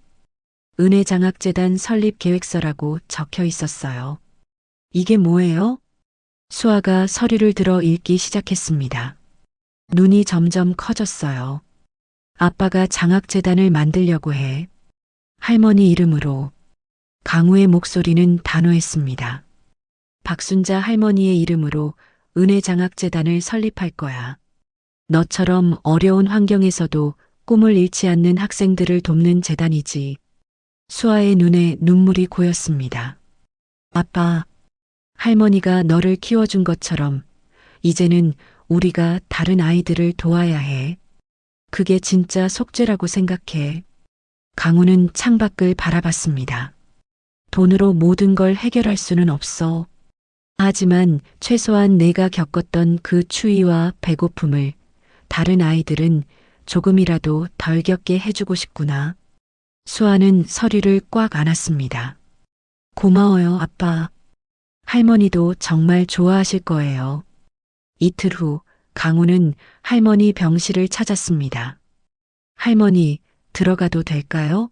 은혜장학재단 설립 계획서라고 적혀 있었어요. 이게 뭐예요? 수아가 서류를 들어 읽기 시작했습니다. 눈이 점점 커졌어요. 아빠가 장학재단을 만들려고 해. 할머니 이름으로. 강우의 목소리는 단호했습니다. 박순자 할머니의 이름으로 은혜장학재단을 설립할 거야. 너처럼 어려운 환경에서도 꿈을 잃지 않는 학생들을 돕는 재단이지. 수아의 눈에 눈물이 고였습니다. 아빠, 할머니가 너를 키워준 것처럼 이제는 우리가 다른 아이들을 도와야 해. 그게 진짜 속죄라고 생각해. 강우는 창밖을 바라봤습니다. 돈으로 모든 걸 해결할 수는 없어. 하지만 최소한 내가 겪었던 그 추위와 배고픔을 다른 아이들은 조금이라도 덜 겪게 해주고 싶구나. 수아는 서리를 꽉 안았습니다. 고마워요, 아빠. 할머니도 정말 좋아하실 거예요. 이틀 후 강우는 할머니 병실을 찾았습니다. 할머니, 들어가도 될까요?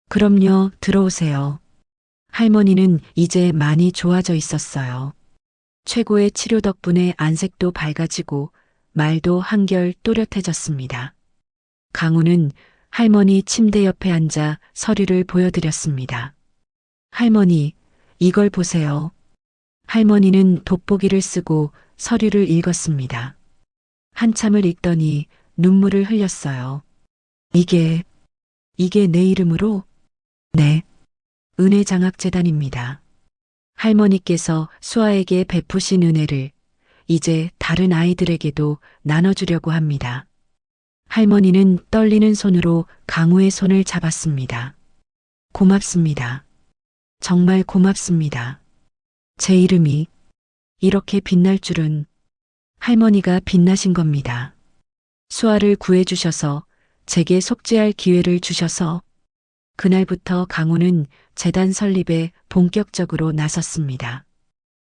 그럼요, 들어오세요. 할머니는 이제 많이 좋아져 있었어요. 최고의 치료 덕분에 안색도 밝아지고 말도 한결 또렷해졌습니다. 강우는 할머니 침대 옆에 앉아 서류를 보여드렸습니다. 할머니, 이걸 보세요. 할머니는 돋보기를 쓰고 서류를 읽었습니다. 한참을 읽더니 눈물을 흘렸어요. 이게 내 이름으로? 네. 은혜장학재단입니다. 할머니께서 수아에게 베푸신 은혜를 이제 다른 아이들에게도 나눠주려고 합니다. 할머니는 떨리는 손으로 강우의 손을 잡았습니다. 고맙습니다. 정말 고맙습니다. 제 이름이 이렇게 빛날 줄은. 할머니가 빛나신 겁니다. 수아를 구해주셔서 제게 속죄할 기회를 주셔서 그날부터 강우는 재단 설립에 본격적으로 나섰습니다.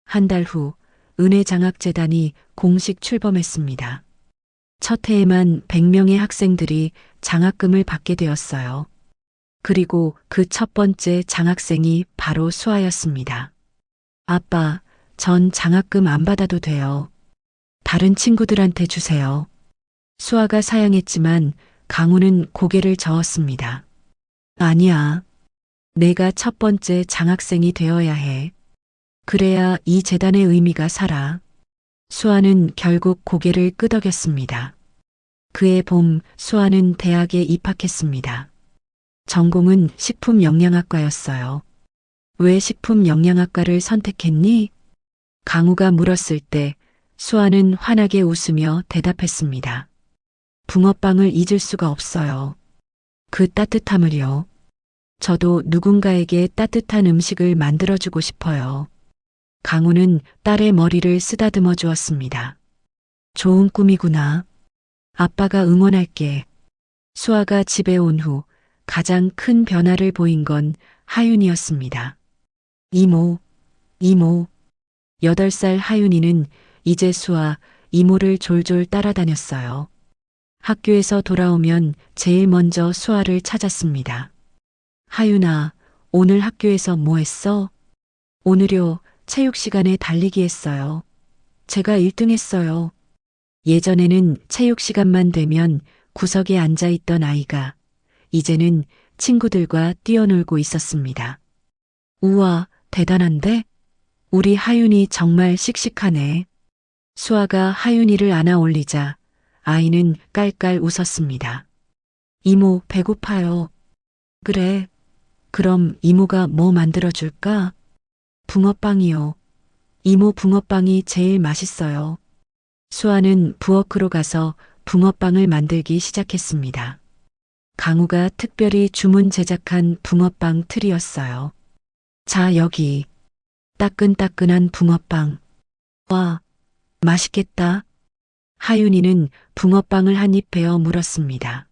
한 달 후 은혜장학재단이 공식 출범했습니다. 첫 해에만 100명의 학생들이 장학금을 받게 되었어요. 그리고 그 첫 번째 장학생이 바로 수아였습니다. 아빠, 전 장학금 안 받아도 돼요. 다른 친구들한테 주세요. 수아가 사양했지만 강우는 고개를 저었습니다. 아니야. 내가 첫 번째 장학생이 되어야 해. 그래야 이 재단의 의미가 살아. 수아는 결국 고개를 끄덕였습니다. 그해 봄 수아는 대학에 입학했습니다. 전공은 식품영양학과였어요. 왜 식품영양학과를 선택했니? 강우가 물었을 때 수아는 환하게 웃으며 대답했습니다. 붕어빵을 잊을 수가 없어요. 그 따뜻함을요. 저도 누군가에게 따뜻한 음식을 만들어주고 싶어요. 강우는 딸의 머리를 쓰다듬어 주었습니다. 좋은 꿈이구나. 아빠가 응원할게. 수아가 집에 온 후 가장 큰 변화를 보인 건 하윤이었습니다. 이모. 8살 하윤이는 이제 수아 이모를 졸졸 따라다녔어요. 학교에서 돌아오면 제일 먼저 수아를 찾았습니다. 하윤아, 오늘 학교에서 뭐 했어? 오늘요, 체육 시간에 달리기 했어요. 제가 1등 했어요. 예전에는 체육 시간만 되면 구석에 앉아 있던 아이가 이제는 친구들과 뛰어놀고 있었습니다. 우와, 대단한데? 우리 하윤이 정말 씩씩하네. 수아가 하윤이를 안아 올리자 아이는 깔깔 웃었습니다. 이모, 배고파요. 그래. 그럼 이모가 뭐 만들어줄까? 붕어빵이요. 이모 붕어빵이 제일 맛있어요. 수아는 부엌으로 가서 붕어빵을 만들기 시작했습니다. 강우가 특별히 주문 제작한 붕어빵 틀이었어요. 자, 여기. 따끈따끈한 붕어빵. 와, 맛있겠다. 하윤이는 붕어빵을 한 입 베어 물었습니다.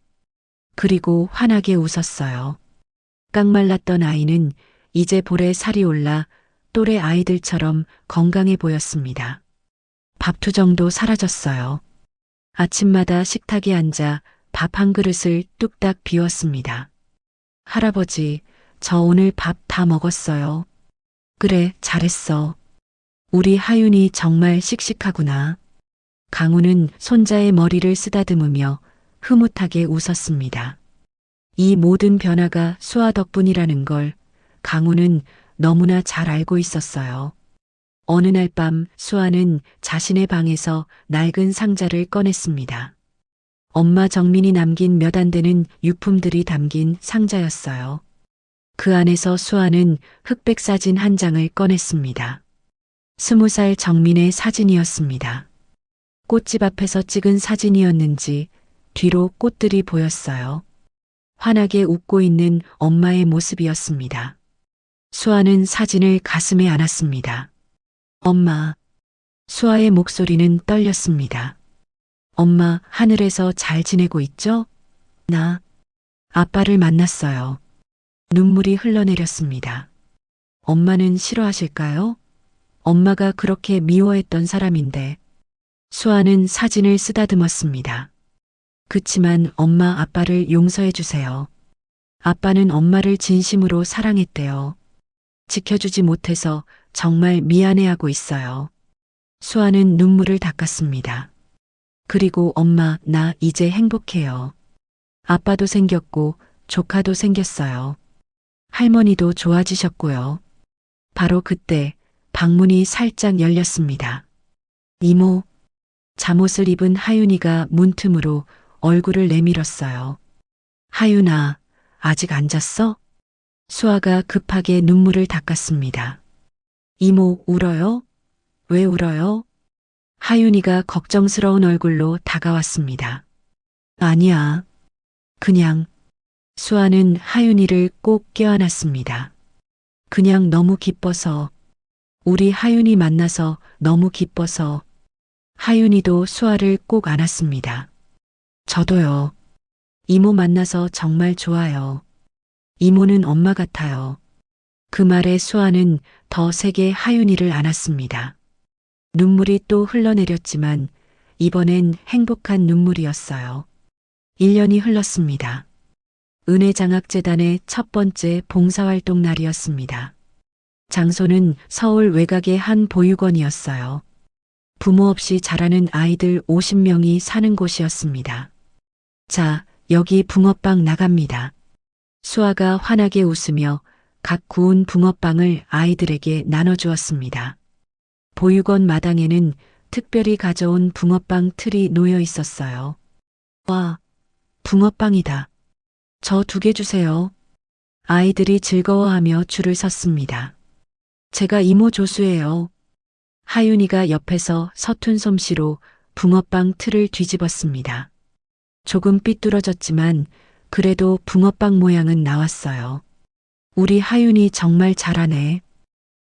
그리고 환하게 웃었어요. 깡말랐던 아이는 이제 볼에 살이 올라 또래 아이들처럼 건강해 보였습니다. 밥투정도 사라졌어요. 아침마다 식탁에 앉아 밥 한 그릇을 뚝딱 비웠습니다. 할아버지, 저 오늘 밥 다 먹었어요. 그래, 잘했어. 우리 하윤이 정말 씩씩하구나. 강우는 손자의 머리를 쓰다듬으며 흐뭇하게 웃었습니다. 이 모든 변화가 수아 덕분이라는 걸 강우는 너무나 잘 알고 있었어요. 어느 날 밤 수아는 자신의 방에서 낡은 상자를 꺼냈습니다. 엄마 정민이 남긴 몇 안 되는 유품들이 담긴 상자였어요. 그 안에서 수아는 흑백 사진 한 장을 꺼냈습니다. 20살 정민의 사진이었습니다. 꽃집 앞에서 찍은 사진이었는지 뒤로 꽃들이 보였어요. 환하게 웃고 있는 엄마의 모습이었습니다. 수아는 사진을 가슴에 안았습니다. 엄마. 수아의 목소리는 떨렸습니다. 엄마, 하늘에서 잘 지내고 있죠? 나 아빠를 만났어요. 눈물이 흘러내렸습니다. 엄마는 싫어하실까요? 엄마가 그렇게 미워했던 사람인데. 수아는 사진을 쓰다듬었습니다. 그치만 엄마 아빠를 용서해 주세요. 아빠는 엄마를 진심으로 사랑했대요. 지켜주지 못해서 정말 미안해하고 있어요. 수아는 눈물을 닦았습니다. 그리고 엄마, 나 이제 행복해요. 아빠도 생겼고 조카도 생겼어요. 할머니도 좋아지셨고요. 바로 그때 방문이 살짝 열렸습니다. 이모. 잠옷을 입은 하윤이가 문틈으로 얼굴을 내밀었어요. 하윤아, 아직 안 잤어? 수아가 급하게 눈물을 닦았습니다. 이모, 울어요? 왜 울어요? 하윤이가 걱정스러운 얼굴로 다가왔습니다. 아니야. 그냥. 수아는 하윤이를 꼭 껴안았습니다. 그냥 너무 기뻐서. 우리 하윤이 만나서 너무 기뻐서. 하윤이도 수아를 꼭 안았습니다. 저도요. 이모 만나서 정말 좋아요. 이모는 엄마 같아요. 그 말에 수아는 더 세게 하윤이를 안았습니다. 눈물이 또 흘러내렸지만 이번엔 행복한 눈물이었어요. 1년이 흘렀습니다. 은혜장학재단의 첫 번째 봉사활동 날이었습니다. 장소는 서울 외곽의 한 보육원이었어요. 부모 없이 자라는 아이들 50명이 사는 곳이었습니다. 자, 여기 붕어빵 나갑니다. 수아가 환하게 웃으며 각 구운 붕어빵을 아이들에게 나눠주었습니다. 보육원 마당에는 특별히 가져온 붕어빵 틀이 놓여 있었어요. 와, 붕어빵이다. 저 2개 주세요. 아이들이 즐거워하며 줄을 섰습니다. 제가 이모 조수예요. 하윤이가 옆에서 서툰 솜씨로 붕어빵 틀을 뒤집었습니다. 조금 삐뚤어졌지만 그래도 붕어빵 모양은 나왔어요. 우리 하윤이 정말 잘하네.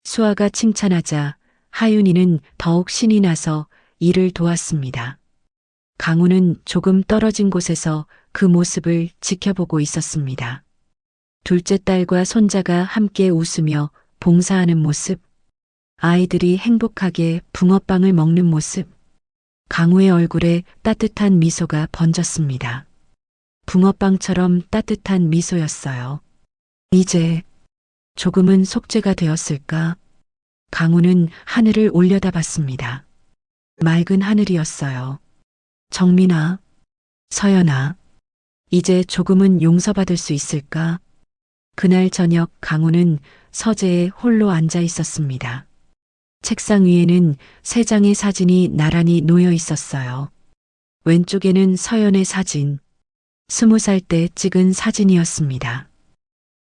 수아가 칭찬하자 하윤이는 더욱 신이 나서 일을 도왔습니다. 강우는 조금 떨어진 곳에서 그 모습을 지켜보고 있었습니다. 둘째 딸과 손자가 함께 웃으며 봉사하는 모습, 아이들이 행복하게 붕어빵을 먹는 모습, 강우의 얼굴에 따뜻한 미소가 번졌습니다. 붕어빵처럼 따뜻한 미소였어요. 이제 조금은 속죄가 되었을까? 강우는 하늘을 올려다봤습니다. 맑은 하늘이었어요. 정민아, 서연아, 이제 조금은 용서받을 수 있을까? 그날 저녁 강우는 서재에 홀로 앉아 있었습니다. 책상 위에는 3장의 사진이 나란히 놓여 있었어요. 왼쪽에는 서연의 사진, 20살 때 찍은 사진이었습니다.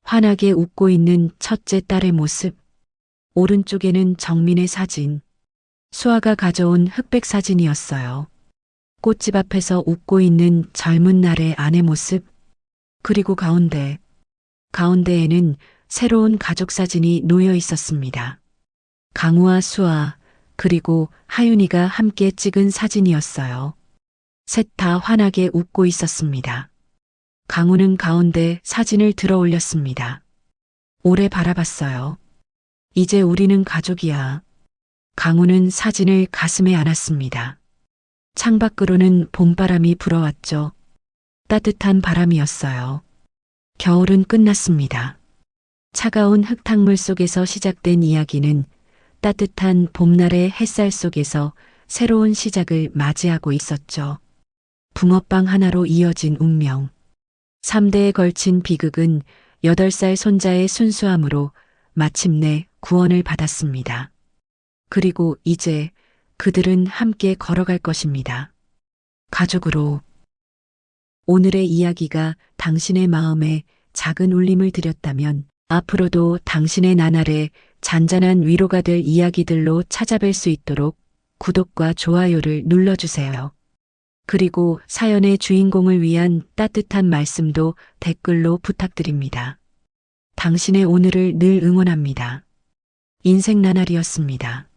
환하게 웃고 있는 첫째 딸의 모습, 오른쪽에는 정민의 사진, 수아가 가져온 흑백 사진이었어요. 꽃집 앞에서 웃고 있는 젊은 날의 아내 모습, 그리고 가운데에는 새로운 가족 사진이 놓여 있었습니다. 강우와 수아, 그리고 하윤이가 함께 찍은 사진이었어요. 셋 다 환하게 웃고 있었습니다. 강우는 가운데 사진을 들어 올렸습니다. 오래 바라봤어요. 이제 우리는 가족이야. 강우는 사진을 가슴에 안았습니다. 창밖으로는 봄바람이 불어왔죠. 따뜻한 바람이었어요. 겨울은 끝났습니다. 차가운 흙탕물 속에서 시작된 이야기는 따뜻한 봄날의 햇살 속에서 새로운 시작을 맞이하고 있었죠. 붕어빵 하나로 이어진 운명. 3대에 걸친 비극은 8살 손자의 순수함으로 마침내 구원을 받았습니다. 그리고 이제 그들은 함께 걸어갈 것입니다. 가족으로. 오늘의 이야기가 당신의 마음에 작은 울림을 드렸다면 앞으로도 당신의 나날에 잔잔한 위로가 될 이야기들로 찾아뵐 수 있도록 구독과 좋아요를 눌러주세요. 그리고 사연의 주인공을 위한 따뜻한 말씀도 댓글로 부탁드립니다. 당신의 오늘을 늘 응원합니다. 인생 나날이었습니다.